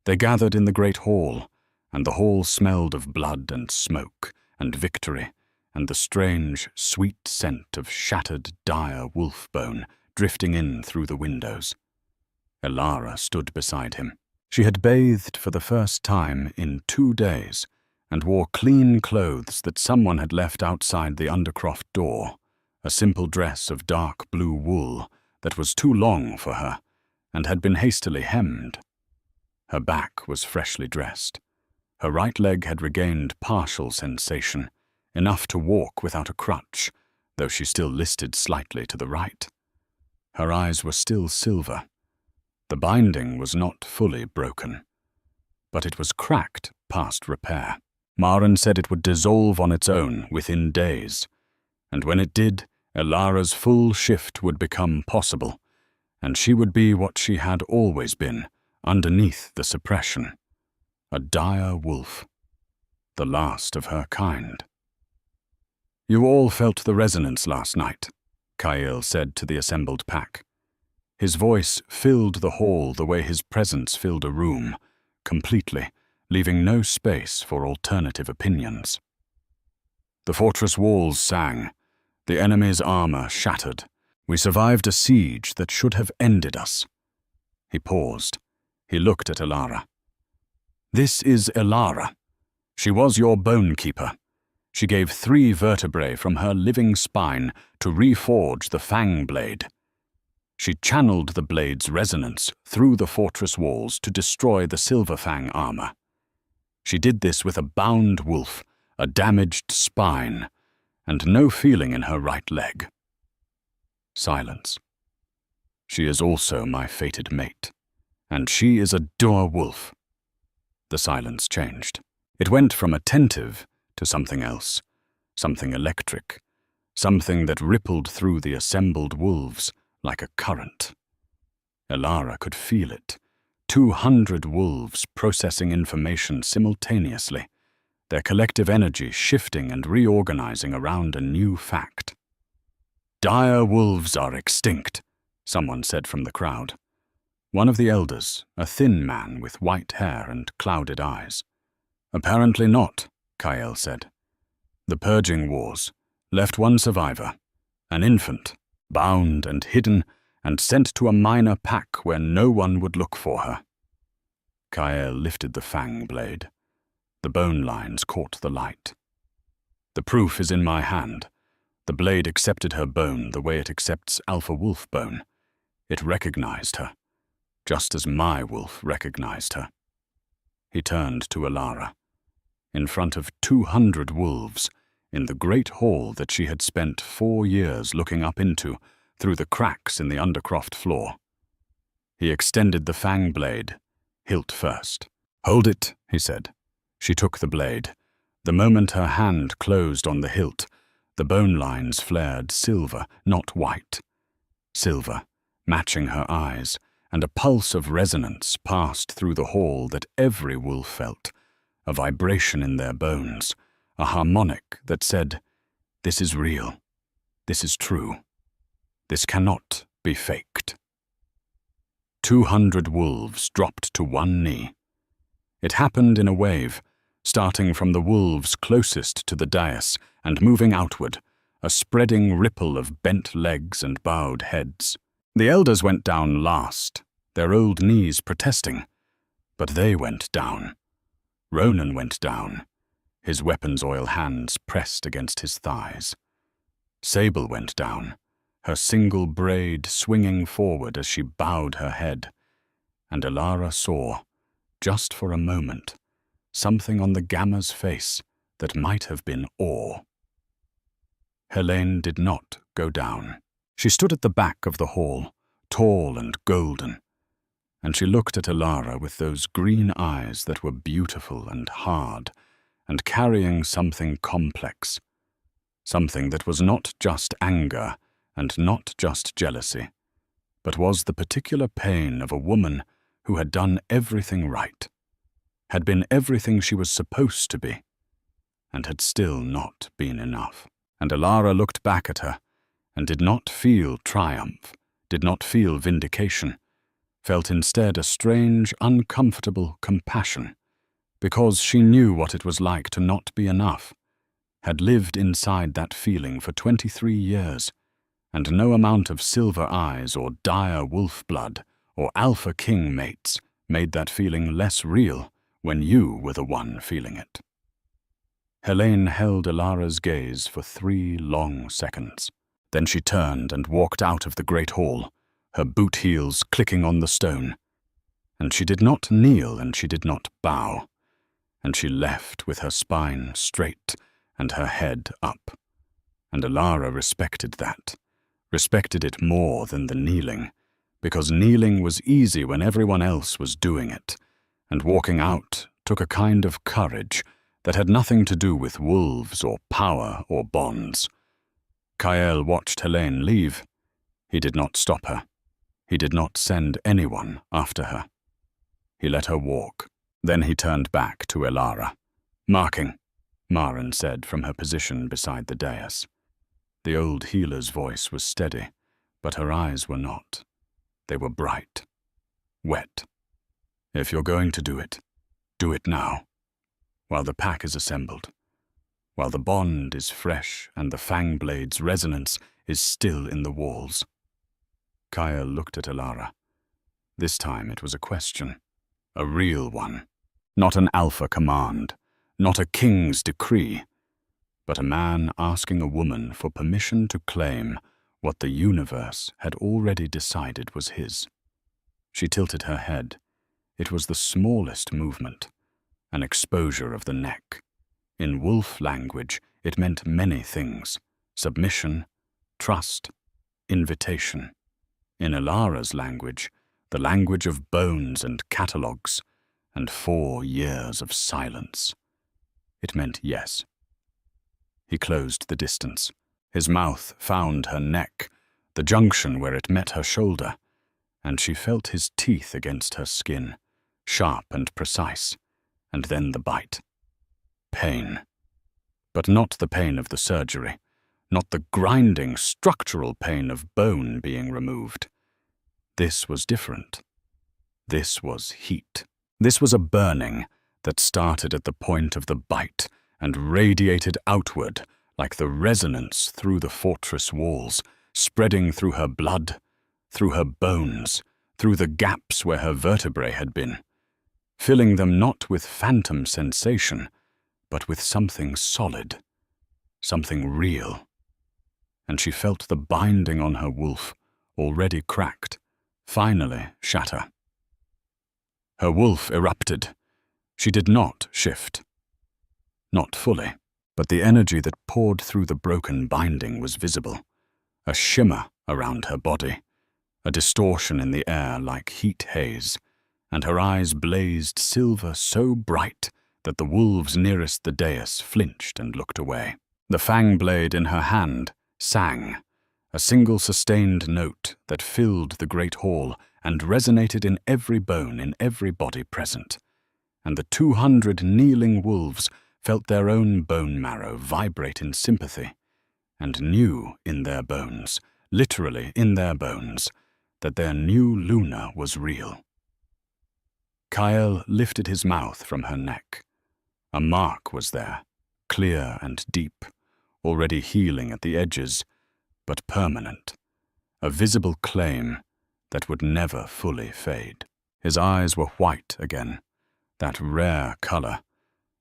They gathered in the great hall, and the hall smelled of blood and smoke and victory and the strange, sweet scent of shattered, dire wolf bone drifting in through the windows. Elara stood beside him. She had bathed for the first time in 2 days and wore clean clothes that someone had left outside the undercroft door, a simple dress of dark blue wool that was too long for her and had been hastily hemmed. Her back was freshly dressed. Her right leg had regained partial sensation, enough to walk without a crutch, though she still listed slightly to the right. Her eyes were still silver. The binding was not fully broken, but it was cracked past repair. Maren said it would dissolve on its own within days, and when it did, Elara's full shift would become possible, and she would be what she had always been, underneath the suppression. A dire wolf, the last of her kind. "You all felt the resonance last night," Kael said to the assembled pack. His voice filled the hall the way his presence filled a room, completely, leaving no space for alternative opinions. The fortress walls sang, the enemy's armor shattered, We survived a siege that should have ended us." He paused. He looked at Alara. "This is Alara. She was your bone keeper. She gave 3 vertebrae from her living spine to reforge the fang blade. She channeled the blade's resonance through the fortress walls to destroy the silver fang armor. She did this with a bound wolf, a damaged spine, and no feeling in her right leg." Silence. "She is also my fated mate, and she is a doer wolf." The silence changed. It went from attentive to something else, something electric, something that rippled through the assembled wolves like a current. Alara could feel it. 200 wolves processing information simultaneously, their collective energy shifting and reorganizing around a new fact. "Dire wolves are extinct," someone said from the crowd. One of the elders, a thin man with white hair and clouded eyes. "Apparently not," Kael said. "The purging wars left one survivor, an infant, bound and hidden and sent to a minor pack where no one would look for her." Kael lifted the fang blade. The bone lines caught the light. "The proof is in my hand. The blade accepted her bone the way it accepts alpha wolf bone. It recognized her, just as my wolf recognized her." He turned to Alara. In front of 200 wolves, in the great hall that she had spent 4 years looking up into through the cracks in the undercroft floor. He extended the fang blade, hilt first. "Hold it," he said. She took the blade. The moment her hand closed on the hilt, the bone lines flared silver, not white. Silver, matching her eyes, and a pulse of resonance passed through the hall that every wolf felt, a vibration in their bones, a harmonic that said, "This is real. This is true. This cannot be faked." 200 wolves dropped to one knee. It happened in a wave, starting from the wolves closest to the dais and moving outward, a spreading ripple of bent legs and bowed heads. The elders went down last, their old knees protesting, but they went down. Ronan went down, his weapons oil hands pressed against his thighs. Sable went down, her single braid swinging forward as she bowed her head, and Alara saw, just for a moment, something on the Gamma's face that might have been awe. Helene did not go down. She stood at the back of the hall, tall and golden, and she looked at Alara with those green eyes that were beautiful and hard, and carrying something complex, something that was not just anger and not just jealousy, but was the particular pain of a woman who had done everything right, had been everything she was supposed to be, and had still not been enough. And Alara looked back at her, and did not feel triumph, did not feel vindication, felt instead a strange, uncomfortable compassion, because she knew what it was like to not be enough, had lived inside that feeling for 23 years, and no amount of silver eyes or dire wolf blood or alpha king mates made that feeling less real when you were the one feeling it. Helene held Alara's gaze for 3 long seconds. Then she turned and walked out of the great hall, her boot heels clicking on the stone. And she did not kneel and she did not bow, and she left with her spine straight and her head up. And Alara respected that, respected it more than the kneeling, because kneeling was easy when everyone else was doing it, and walking out took a kind of courage that had nothing to do with wolves or power or bonds. Kael watched Helene leave. He did not stop her. He did not send anyone after her. He let her walk. Then he turned back to Alara. "Marking," Maren said from her position beside the dais. The old healer's voice was steady, but her eyes were not. They were bright, wet. "If you're going to do it now, while the pack is assembled, while the bond is fresh and the fang blade's resonance is still in the walls." Kyle looked at Alara. This time it was a question. A real one. Not an alpha command. Not a king's decree. But a man asking a woman for permission to claim what the universe had already decided was his. She tilted her head. It was the smallest movement. An exposure of the neck. In wolf language, it meant many things. Submission, trust, invitation. In Alara's language, the language of bones and catalogues, and 4 years of silence. It meant yes. He closed the distance. His mouth found her neck, the junction where it met her shoulder, and she felt his teeth against her skin, sharp and precise, and then the bite. Pain. But not the pain of the surgery, not the grinding, structural pain of bone being removed. This was different. This was heat. This was a burning that started at the point of the bite and radiated outward like the resonance through the fortress walls, spreading through her blood, through her bones, through the gaps where her vertebrae had been, filling them not with phantom sensation, but with something solid, something real. And she felt the binding on her wolf, already cracked, finally shatter. Her wolf erupted. She did not shift. Not fully, but the energy that poured through the broken binding was visible, a shimmer around her body, a distortion in the air like heat haze, and her eyes blazed silver so bright that the wolves nearest the dais flinched and looked away. The fang blade in her hand sang, a single sustained note that filled the great hall and resonated in every bone in every body present, and the 200 kneeling wolves felt their own bone marrow vibrate in sympathy, and knew in their bones, literally in their bones, that their new Luna was real. Kyle lifted his mouth from her neck. A mark was there, clear and deep, already healing at the edges, but permanent, a visible claim that would never fully fade. His eyes were white again, that rare color,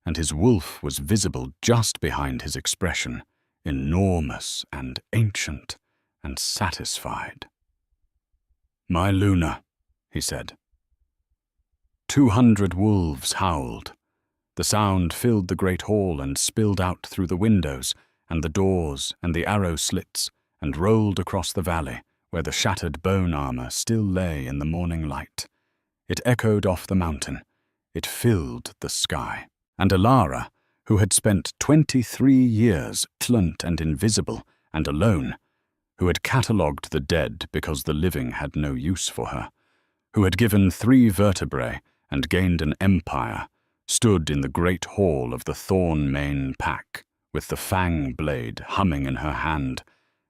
and his wolf was visible just behind his expression, enormous and ancient and satisfied. "My Luna," he said. 200 wolves howled. The sound filled the great hall and spilled out through the windows and the doors and the arrow slits and rolled across the valley where the shattered bone armor still lay in the morning light. It echoed off the mountain. It filled the sky. And Alara, who had spent 23 years silent and invisible and alone, who had catalogued the dead because the living had no use for her, who had given 3 vertebrae and gained an empire, stood in the great hall of the Thorn-Mane pack, with the fang blade humming in her hand,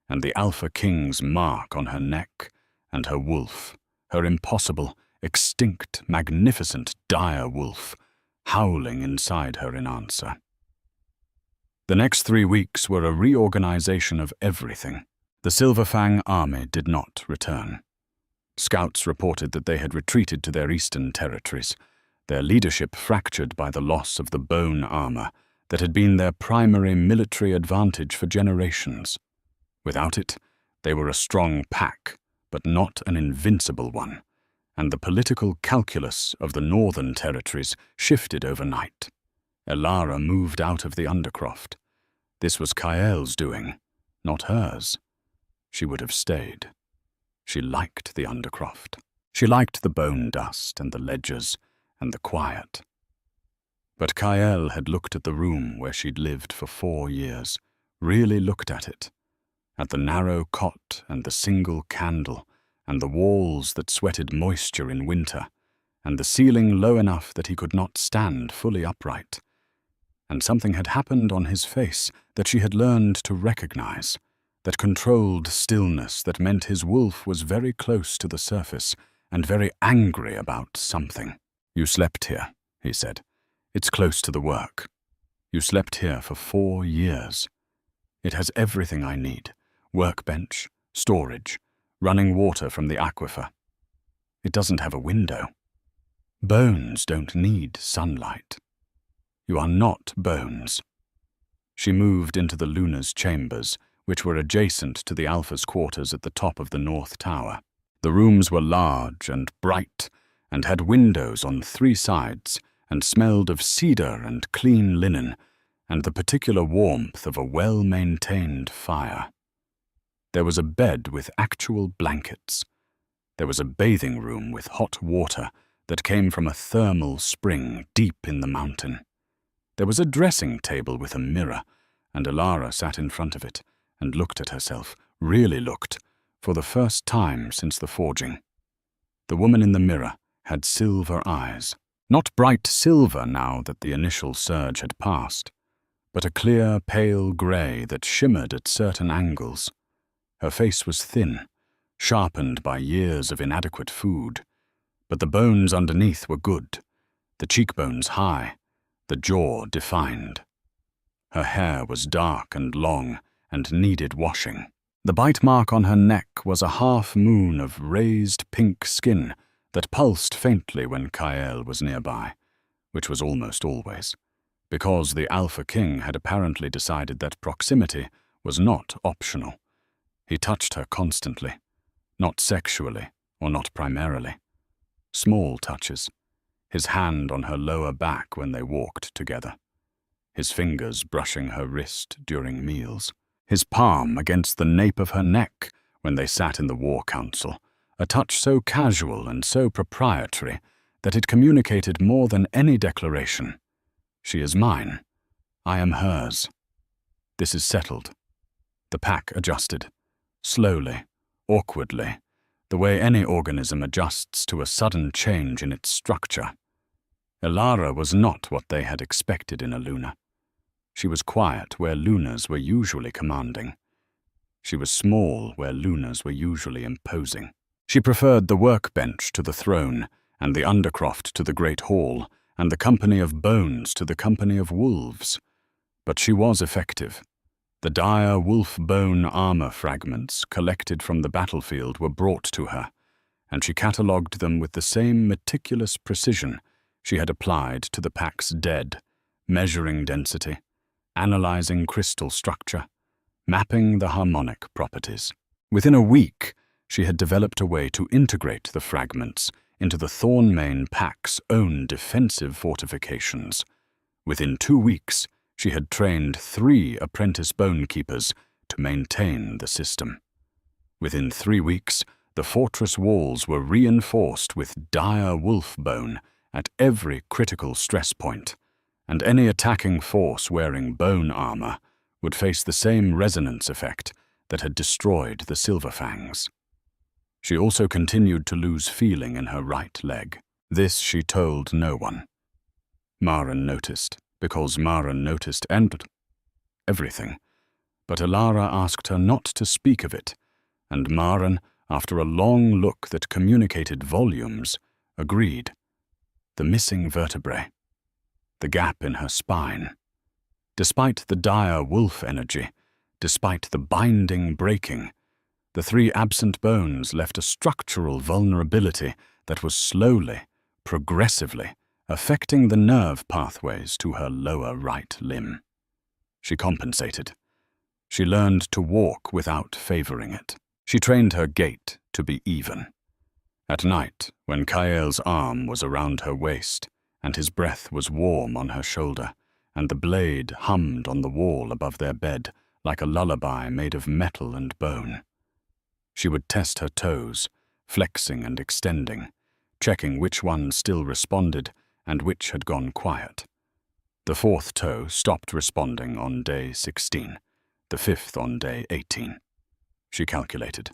and the Alpha King's mark on her neck, and her wolf, her impossible, extinct, magnificent, dire wolf, howling inside her in answer. The next 3 weeks were a reorganization of everything. The Silver Fang army did not return. Scouts reported that they had retreated to their eastern territories, their leadership fractured by the loss of the bone armor that had been their primary military advantage for generations. Without it, they were a strong pack, but not an invincible one, and the political calculus of the northern territories shifted overnight. Alara moved out of the Undercroft. This was Kyle's doing, not hers. She would have stayed. She liked the Undercroft. She liked the bone dust and the ledgers and the quiet. But Kyle had looked at the room where she'd lived for 4 years, really looked at it, at the narrow cot and the single candle, and the walls that sweated moisture in winter, and the ceiling low enough that he could not stand fully upright. And something had happened on his face that she had learned to recognize, that controlled stillness that meant his wolf was very close to the surface and very angry about something. "You slept here," he said. "It's close to the work. You slept here for 4 years. It has everything I need. Workbench, storage, running water from the aquifer. It doesn't have a window. Bones don't need sunlight. You are not bones. She moved into the Luna's chambers, which were adjacent to the Alpha's quarters at the top of the north tower. The rooms were large and bright, and had windows on 3 sides, and smelled of cedar and clean linen, and the particular warmth of a well-maintained fire. There was a bed with actual blankets. There was a bathing room with hot water that came from a thermal spring deep in the mountain. There was a dressing table with a mirror, and Alara sat in front of it and looked at herself, really looked, for the first time since the forging. The woman in the mirror had silver eyes. Not bright silver now that the initial surge had passed, but a clear, pale grey that shimmered at certain angles. Her face was thin, sharpened by years of inadequate food, but the bones underneath were good, the cheekbones high, the jaw defined. Her hair was dark and long and needed washing. The bite mark on her neck was a half-moon of raised pink skin that pulsed faintly when Kael was nearby, which was almost always, because the Alpha King had apparently decided that proximity was not optional. He touched her constantly, not sexually or not primarily. Small touches, his hand on her lower back when they walked together, his fingers brushing her wrist during meals, his palm against the nape of her neck when they sat in the War Council, a touch so casual and so proprietary that it communicated more than any declaration. She is mine. I am hers. This is settled. The pack adjusted, slowly, awkwardly, the way any organism adjusts to a sudden change in its structure. Alara was not what they had expected in a Luna. She was quiet where Lunas were usually commanding. She was small where Lunas were usually imposing. She preferred the workbench to the throne, and the undercroft to the great hall, and the company of bones to the company of wolves. But she was effective. The dire wolf bone armor fragments collected from the battlefield were brought to her, and she catalogued them with the same meticulous precision she had applied to the pack's dead, measuring density, analyzing crystal structure, mapping the harmonic properties. Within a week, she had developed a way to integrate the fragments into the Thornmane pack's own defensive fortifications. Within 2 weeks, she had trained 3 apprentice bonekeepers to maintain the system. Within 3 weeks, the fortress walls were reinforced with dire wolf bone at every critical stress point, and any attacking force wearing bone armor would face the same resonance effect that had destroyed the silver fangs. She also continued to lose feeling in her right leg. This she told no one. Maren noticed, because Maren noticed everything, but Alara asked her not to speak of it, and Maren, after a long look that communicated volumes, agreed. The missing vertebrae, the gap in her spine. Despite the dire wolf energy, despite the binding breaking, the 3 absent bones left a structural vulnerability that was slowly, progressively, affecting the nerve pathways to her lower right limb. She compensated. She learned to walk without favoring it. She trained her gait to be even. At night, when Kael's arm was around her waist, and his breath was warm on her shoulder, and the blade hummed on the wall above their bed like a lullaby made of metal and bone, she would test her toes, flexing and extending, checking which one still responded and which had gone quiet. The 4th toe stopped responding on day 16, the 5th on day 18. She calculated.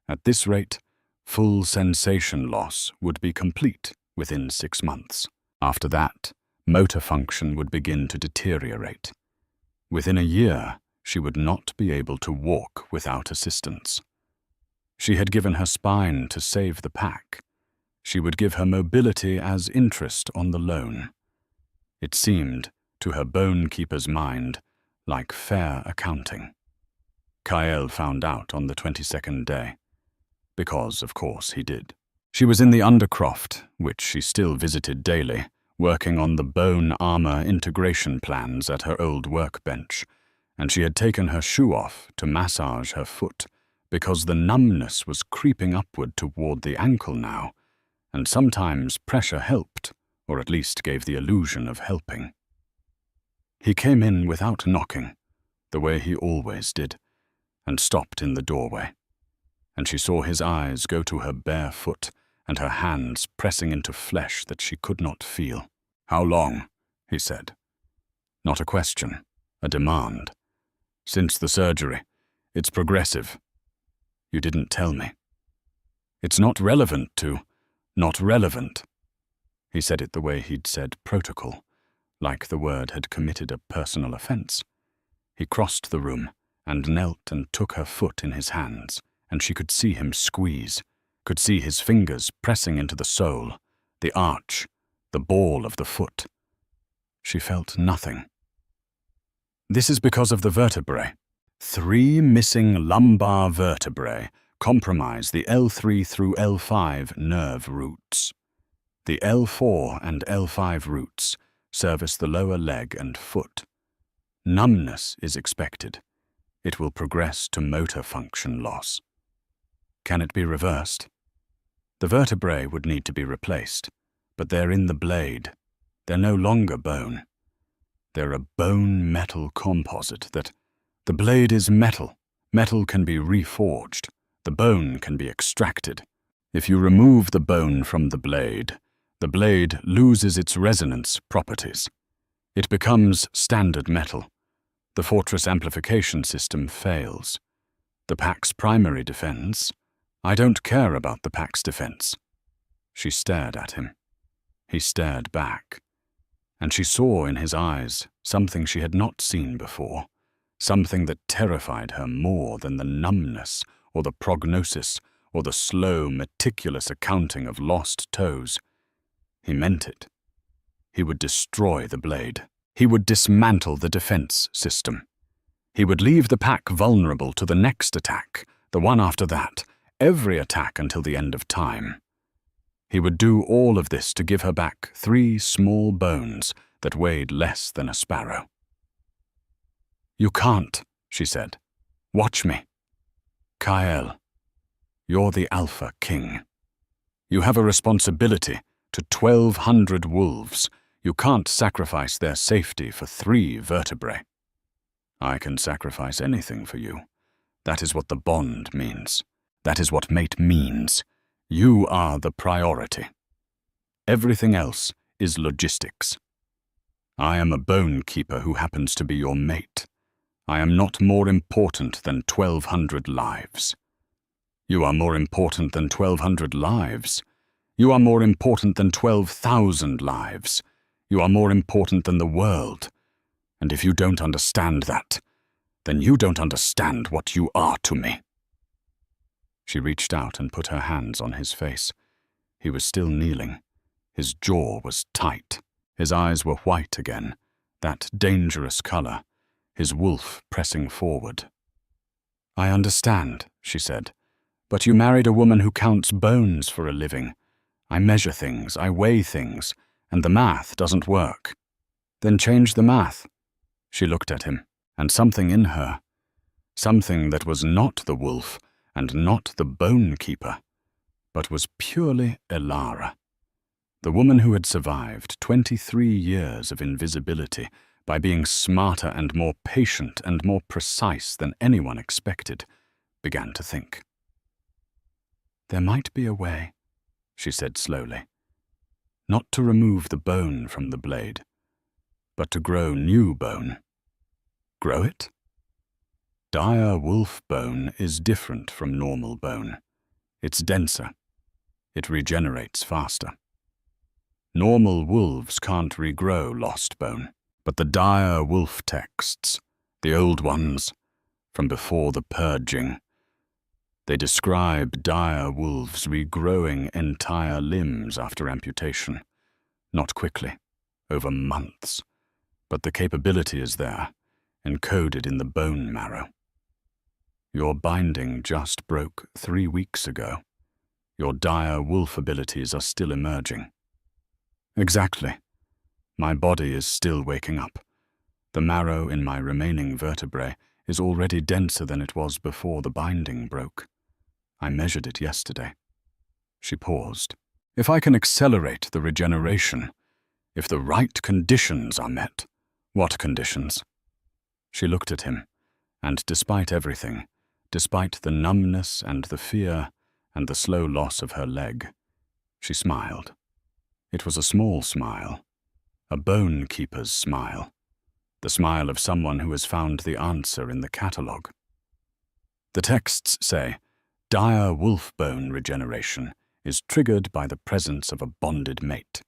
At this rate, full sensation loss would be complete within 6 months. After that, motor function would begin to deteriorate. Within a year, she would not be able to walk without assistance. She had given her spine to save the pack. She would give her mobility as interest on the loan. It seemed, to her bone-keeper's mind, like fair accounting. Kael found out on the 22nd day. because, of course, he did. She was in the undercroft, which she still visited daily, working on the bone armor integration plans at her old workbench, and she had taken her shoe off to massage her foot, because the numbness was creeping upward toward the ankle now, and sometimes pressure helped, or at least gave the illusion of helping. He came in without knocking, the way he always did, and stopped in the doorway, and she saw his eyes go to her bare foot and her hands pressing into flesh that she could not feel. "How long?" he said. Not a question, a demand. "Since the surgery. It's progressive." "You didn't tell me." "It's not relevant to—" "Not relevant." He said it the way he'd said protocol, like the word had committed a personal offense. He crossed the room and knelt and took her foot in his hands, and she could see him squeeze, could see his fingers pressing into the sole, the arch, the ball of the foot. She felt nothing. "This is because of the vertebrae. 3 missing lumbar vertebrae compromise the L3 through L5 nerve roots. The L4 and L5 roots service the lower leg and foot. Numbness is expected. It will progress to motor function loss. Can it be reversed? The vertebrae would need to be replaced, but they're in the blade. They're no longer bone. They're a bone-metal composite that— The blade is metal. Metal can be reforged. The bone can be extracted. If you remove the bone from the blade loses its resonance properties. It becomes standard metal. The fortress amplification system fails. The pack's primary defense— I don't care about the pack's defense. She stared at him. He stared back. And she saw in his eyes something she had not seen before, something that terrified her more than the numbness or the prognosis or the slow, meticulous accounting of lost toes. He meant it. He would destroy the blade. He would dismantle the defense system. He would leave the pack vulnerable to the next attack, the one after that, every attack until the end of time. He would do all of this to give her back 3 small bones that weighed less than a sparrow. "You can't," she said. "Watch me. Kael, you're the Alpha King. You have a responsibility to 1,200 wolves. You can't sacrifice their safety for 3 vertebrae. I can sacrifice anything for you. That is what the bond means. That is what mate means. You are the priority. Everything else is logistics. I am a bone keeper who happens to be your mate. I am not more important than 1,200 lives. You are more important than 1,200 lives. You are more important than 12,000 lives. You are more important than the world. And if you don't understand that, then you don't understand what you are to me." She reached out and put her hands on his face. He was still kneeling. His jaw was tight. His eyes were white again, that dangerous color, his wolf pressing forward. "I understand," she said, "but you married a woman who counts bones for a living. I measure things, I weigh things, and the math doesn't work." "Then change the math." She looked at him, and something in her, something that was not the wolf and not the bone keeper, but was purely Elara, the woman who had survived 23 years of invisibility by being smarter and more patient and more precise than anyone expected, began to think. "There might be a way," she said slowly, "not to remove the bone from the blade, but to grow new bone. Grow it? Dire wolf bone is different from normal bone. It's denser. It regenerates faster. Normal wolves can't regrow lost bone, but the dire wolf texts, the old ones, from before the purging, they describe dire wolves regrowing entire limbs after amputation. Not quickly, over months, but the capability is there, encoded in the bone marrow. Your binding just broke 3 weeks ago. Your dire wolf abilities are still emerging. Exactly. My body is still waking up. The marrow in my remaining vertebrae is already denser than it was before the binding broke. I measured it yesterday. She paused. If I can accelerate the regeneration, if the right conditions are met. What conditions? She looked at him, and despite everything, despite the numbness and the fear and the slow loss of her leg, she smiled. It was a small smile, a bone keeper's smile, the smile of someone who has found the answer in the catalogue. The texts say, dire wolf bone regeneration is triggered by the presence of a bonded mate,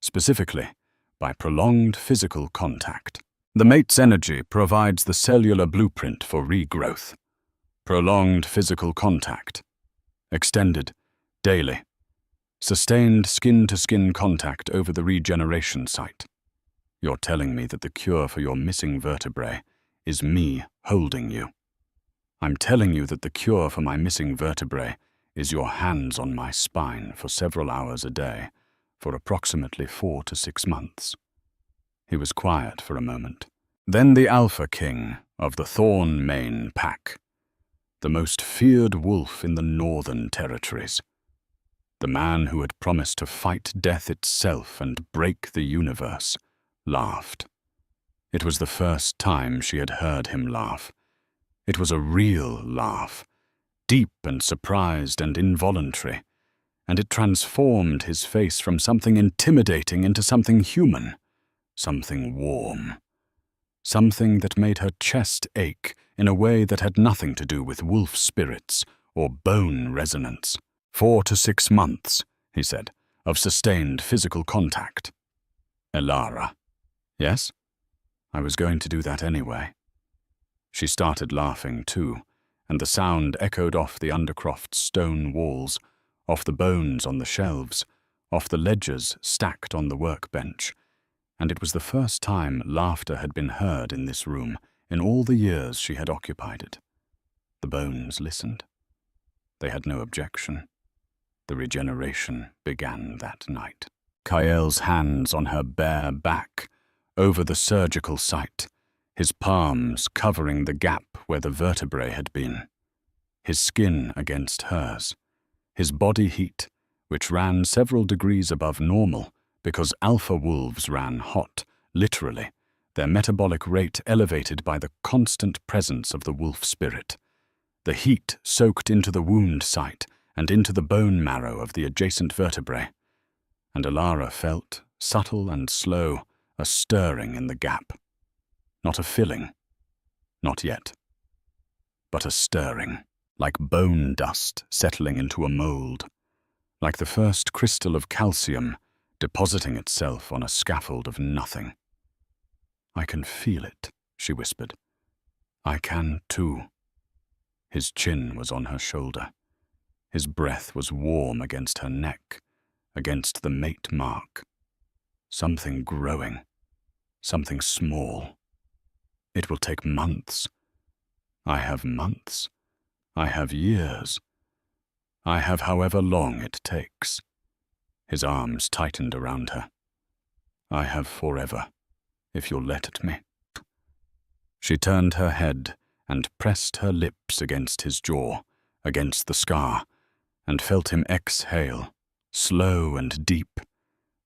specifically by prolonged physical contact. The mate's energy provides the cellular blueprint for regrowth. Prolonged physical contact. Extended, daily. Sustained skin-to-skin contact over the regeneration site. You're telling me that the cure for your missing vertebrae is me holding you. I'm telling you that the cure for my missing vertebrae is your hands on my spine for several hours a day, for approximately 4 to 6 months. He was quiet for a moment. Then the Alpha King of the Thorn Mane Pack, the most feared wolf in the Northern Territories, the man who had promised to fight death itself and break the universe, laughed. It was the first time she had heard him laugh. It was a real laugh, deep and surprised and involuntary, and it transformed his face from something intimidating into something human, something warm, something that made her chest ache in a way that had nothing to do with wolf spirits or bone resonance. 4 to 6 months, he said, of sustained physical contact. Elara. Yes? I was going to do that anyway. She started laughing too, and the sound echoed off the Undercroft stone walls, off the bones on the shelves, off the ledgers stacked on the workbench, and it was the first time laughter had been heard in this room in all the years she had occupied it. The bones listened. They had no objection. The regeneration began that night. Kael's hands on her bare back, over the surgical site, his palms covering the gap where the vertebrae had been, his skin against hers, his body heat, which ran several degrees above normal because alpha wolves ran hot, literally, their metabolic rate elevated by the constant presence of the wolf spirit. The heat soaked into the wound site and into the bone marrow of the adjacent vertebrae, and Elara felt, subtle and slow, a stirring in the gap. Not a filling, not yet, but a stirring, like bone dust settling into a mold, like the first crystal of calcium depositing itself on a scaffold of nothing. I can feel it, she whispered. I can too. His chin was on her shoulder. His breath was warm against her neck, against the mate mark. Something growing, something small. It will take months. I have months. I have years. I have however long it takes. His arms tightened around her. I have forever, if you'll let it me. She turned her head and pressed her lips against his jaw, against the scar, and felt him exhale, slow and deep,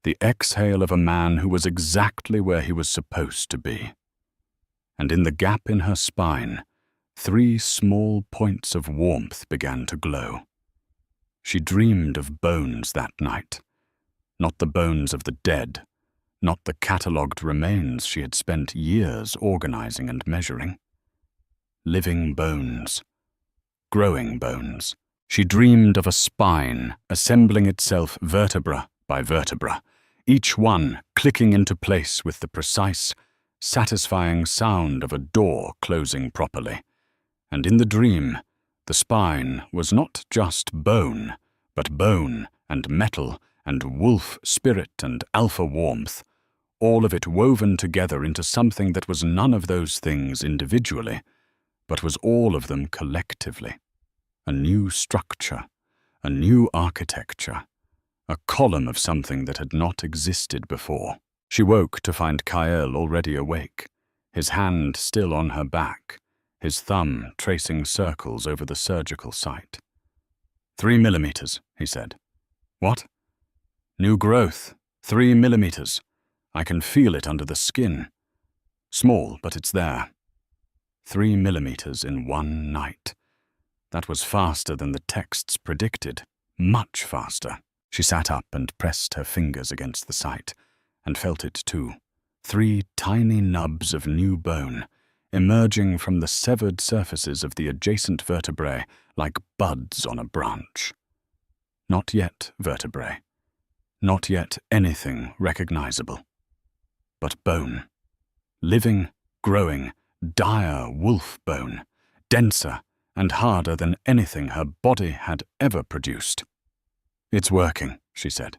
the exhale of a man who was exactly where he was supposed to be. And in the gap in her spine, 3 small points of warmth began to glow. She dreamed of bones that night, not the bones of the dead, not the catalogued remains she had spent years organizing and measuring. Living bones, growing bones. She dreamed of a spine assembling itself vertebra by vertebra, each one clicking into place with the precise, satisfying sound of a door closing properly. And in the dream, the spine was not just bone, but bone and metal and wolf spirit and alpha warmth, all of it woven together into something that was none of those things individually, but was all of them collectively. A new structure, a new architecture, a column of something that had not existed before. She woke to find Kael already awake, his hand still on her back, his thumb tracing circles over the surgical site. 3 millimeters, he said. What? New growth, 3 millimeters. I can feel it under the skin. Small, but it's there. 3 millimeters in one night. That was faster than the texts predicted, much faster. She sat up and pressed her fingers against the site, and felt it too. 3 tiny nubs of new bone, emerging from the severed surfaces of the adjacent vertebrae like buds on a branch. Not yet vertebrae. Not yet anything recognizable. But bone. Living, growing, dire wolf bone, denser and harder than anything her body had ever produced. It's working, she said.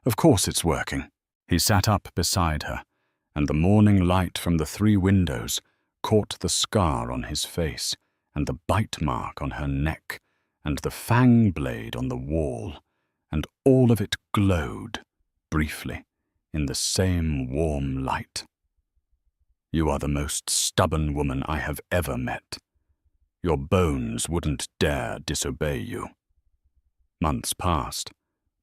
Of course it's working. He sat up beside her, and the morning light from the 3 windows caught the scar on his face, and the bite mark on her neck, and the fang blade on the wall, and all of it glowed, briefly, in the same warm light. You are the most stubborn woman I have ever met. Your bones wouldn't dare disobey you. Months passed.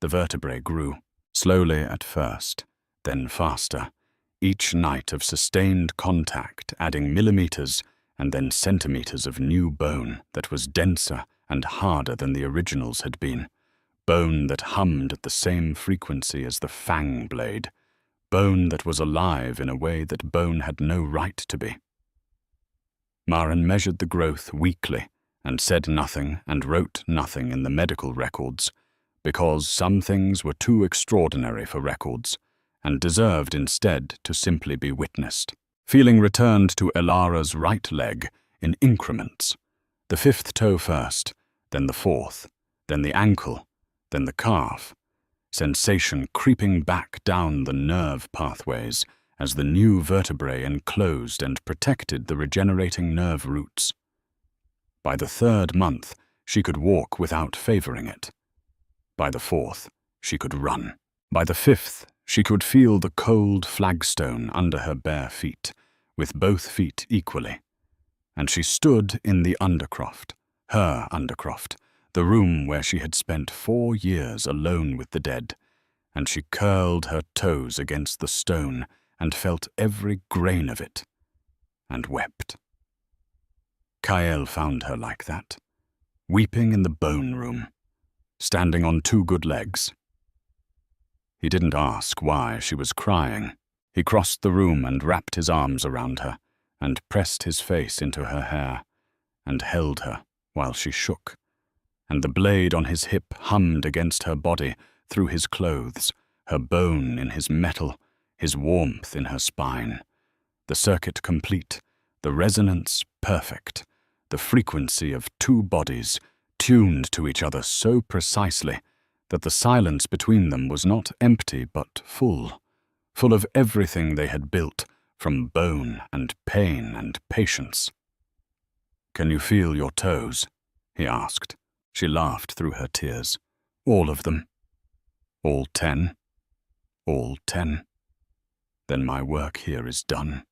The vertebrae grew, slowly at first, then faster, each night of sustained contact adding millimeters and then centimeters of new bone that was denser and harder than the originals had been, bone that hummed at the same frequency as the fang blade, bone that was alive in a way that bone had no right to be. Maren measured the growth weekly and said nothing and wrote nothing in the medical records, because some things were too extraordinary for records and deserved instead to simply be witnessed. Feeling returned to Elara's right leg in increments, the 5th toe first, then the 4th, then the ankle, then the calf, sensation creeping back down the nerve pathways as the new vertebrae enclosed and protected the regenerating nerve roots. By the 3rd month, she could walk without favoring it. By the 4th, she could run. By the 5th, she could feel the cold flagstone under her bare feet, with both feet equally. And she stood in the undercroft, her undercroft, the room where she had spent 4 years alone with the dead, and she curled her toes against the stone and felt every grain of it, and wept. Kael found her like that, weeping in the bone room, standing on 2 good legs. He didn't ask why she was crying. He crossed the room and wrapped his arms around her, and pressed his face into her hair, and held her while she shook, and the blade on his hip hummed against her body through his clothes, her bone in his metal, his warmth in her spine, the circuit complete, the resonance perfect, the frequency of 2 bodies tuned to each other so precisely that the silence between them was not empty but full of everything they had built from bone and pain and patience. "Can you feel your toes?" he asked. She laughed through her tears. "All of them." "All 10? All 10? Then my work here is done."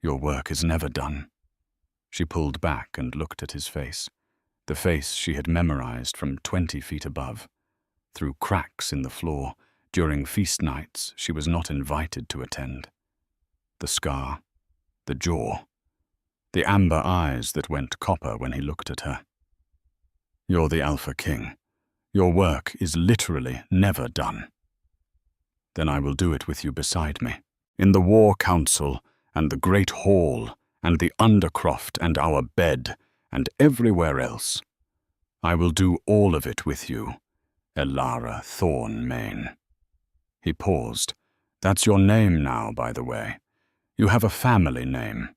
"Your work is never done." She pulled back and looked at his face, the face she had memorized from 20 feet above, through cracks in the floor during feast nights she was not invited to attend. The scar, the jaw, the amber eyes that went copper when he looked at her. "You're the Alpha King. Your work is literally never done." "Then I will do it with you beside me, in the War Council and the Great Hall and the Undercroft and our bed and everywhere else. I will do all of it with you, Elara Thornmane." He paused. "That's your name now, by the way. You have a family name.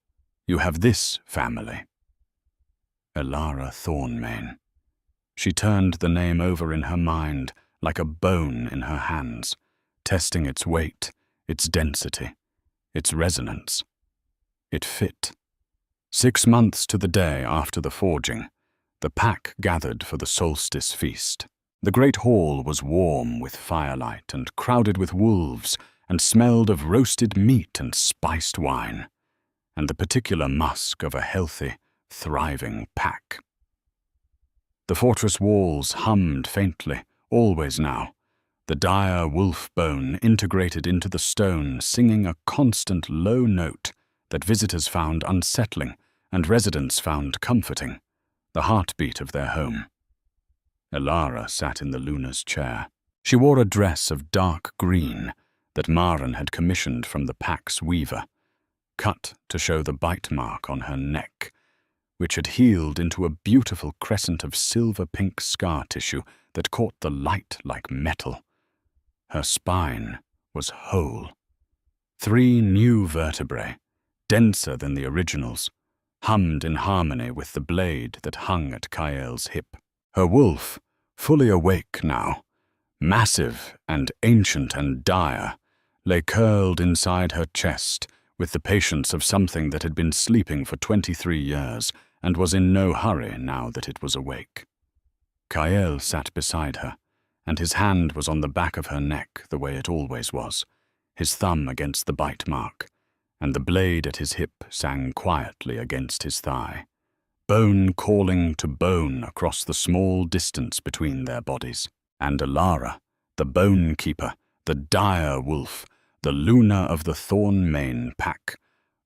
You have this family." Elara Thornmane. She turned the name over in her mind like a bone in her hands, testing its weight, its density, its resonance. It fit. 6 months to the day after the forging, the pack gathered for the solstice feast. The great hall was warm with firelight and crowded with wolves, and smelled of roasted meat and spiced wine, and the particular musk of a healthy, thriving pack. The fortress walls hummed faintly, always now, the dire wolf bone integrated into the stone, singing a constant low note that visitors found unsettling and residents found comforting, the heartbeat of their home. Elara sat in the Luna's chair. She wore a dress of dark green that Maren had commissioned from the pack's weaver, cut to show the bite mark on her neck, which had healed into a beautiful crescent of silver-pink scar tissue that caught the light like metal. Her spine was whole. 3 new vertebrae, denser than the originals, hummed in harmony with the blade that hung at Kael's hip. Her wolf, fully awake now, massive and ancient and dire, lay curled inside her chest with the patience of something that had been sleeping for 23 years and was in no hurry now that it was awake. Kael sat beside her, and his hand was on the back of her neck the way it always was, his thumb against the bite mark, and the blade at his hip sang quietly against his thigh, bone calling to bone across the small distance between their bodies. And Elara, the bone keeper, the dire wolf, the Luna of the Thorn-Mane pack,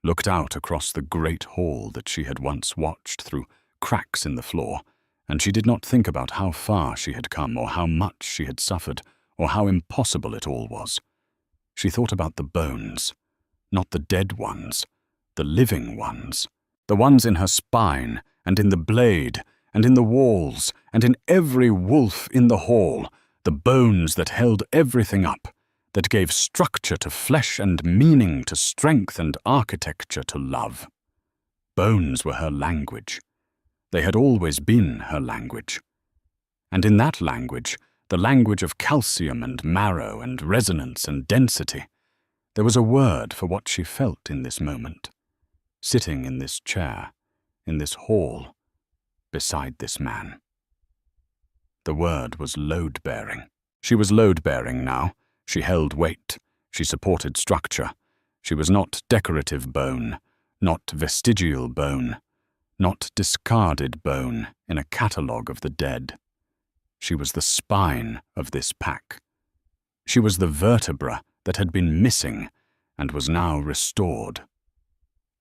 looked out across the great hall that she had once watched through cracks in the floor, and she did not think about how far she had come, or how much she had suffered, or how impossible it all was. She thought about the bones, not the dead ones, the living ones, the ones in her spine, and in the blade, and in the walls, and in every wolf in the hall, the bones that held everything up, that gave structure to flesh and meaning to strength and architecture to love. Bones were her language. They had always been her language. And in that language, the language of calcium and marrow and resonance and density, there was a word for what she felt in this moment, sitting in this chair, in this hall, beside this man. The word was load-bearing. She was load-bearing now. She held weight. She supported structure. She was not decorative bone, not vestigial bone, not discarded bone in a catalogue of the dead. She was the spine of this pack. She was the vertebra that had been missing and was now restored.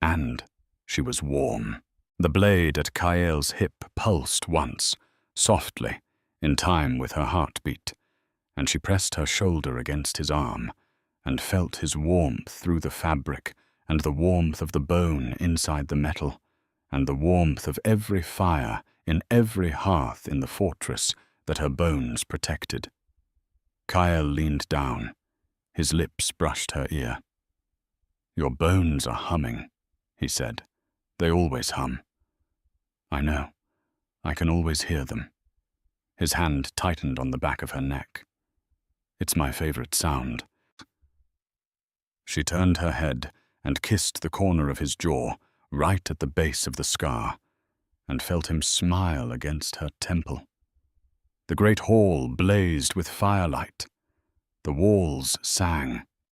And she was warm. The blade at Kael's hip pulsed once, softly, in time with her heartbeat, and she pressed her shoulder against his arm and felt his warmth through the fabric and the warmth of the bone inside the metal and the warmth of every fire in every hearth in the fortress that her bones protected. Kael leaned down. His lips brushed her ear. "Your bones are humming," he said. "They always hum." "I know. I can always hear them." His hand tightened on the back of her neck. "It's my favorite sound." She turned her head and kissed the corner of his jaw, right at the base of the scar, and felt him smile against her temple. The great hall blazed with firelight. The walls sang.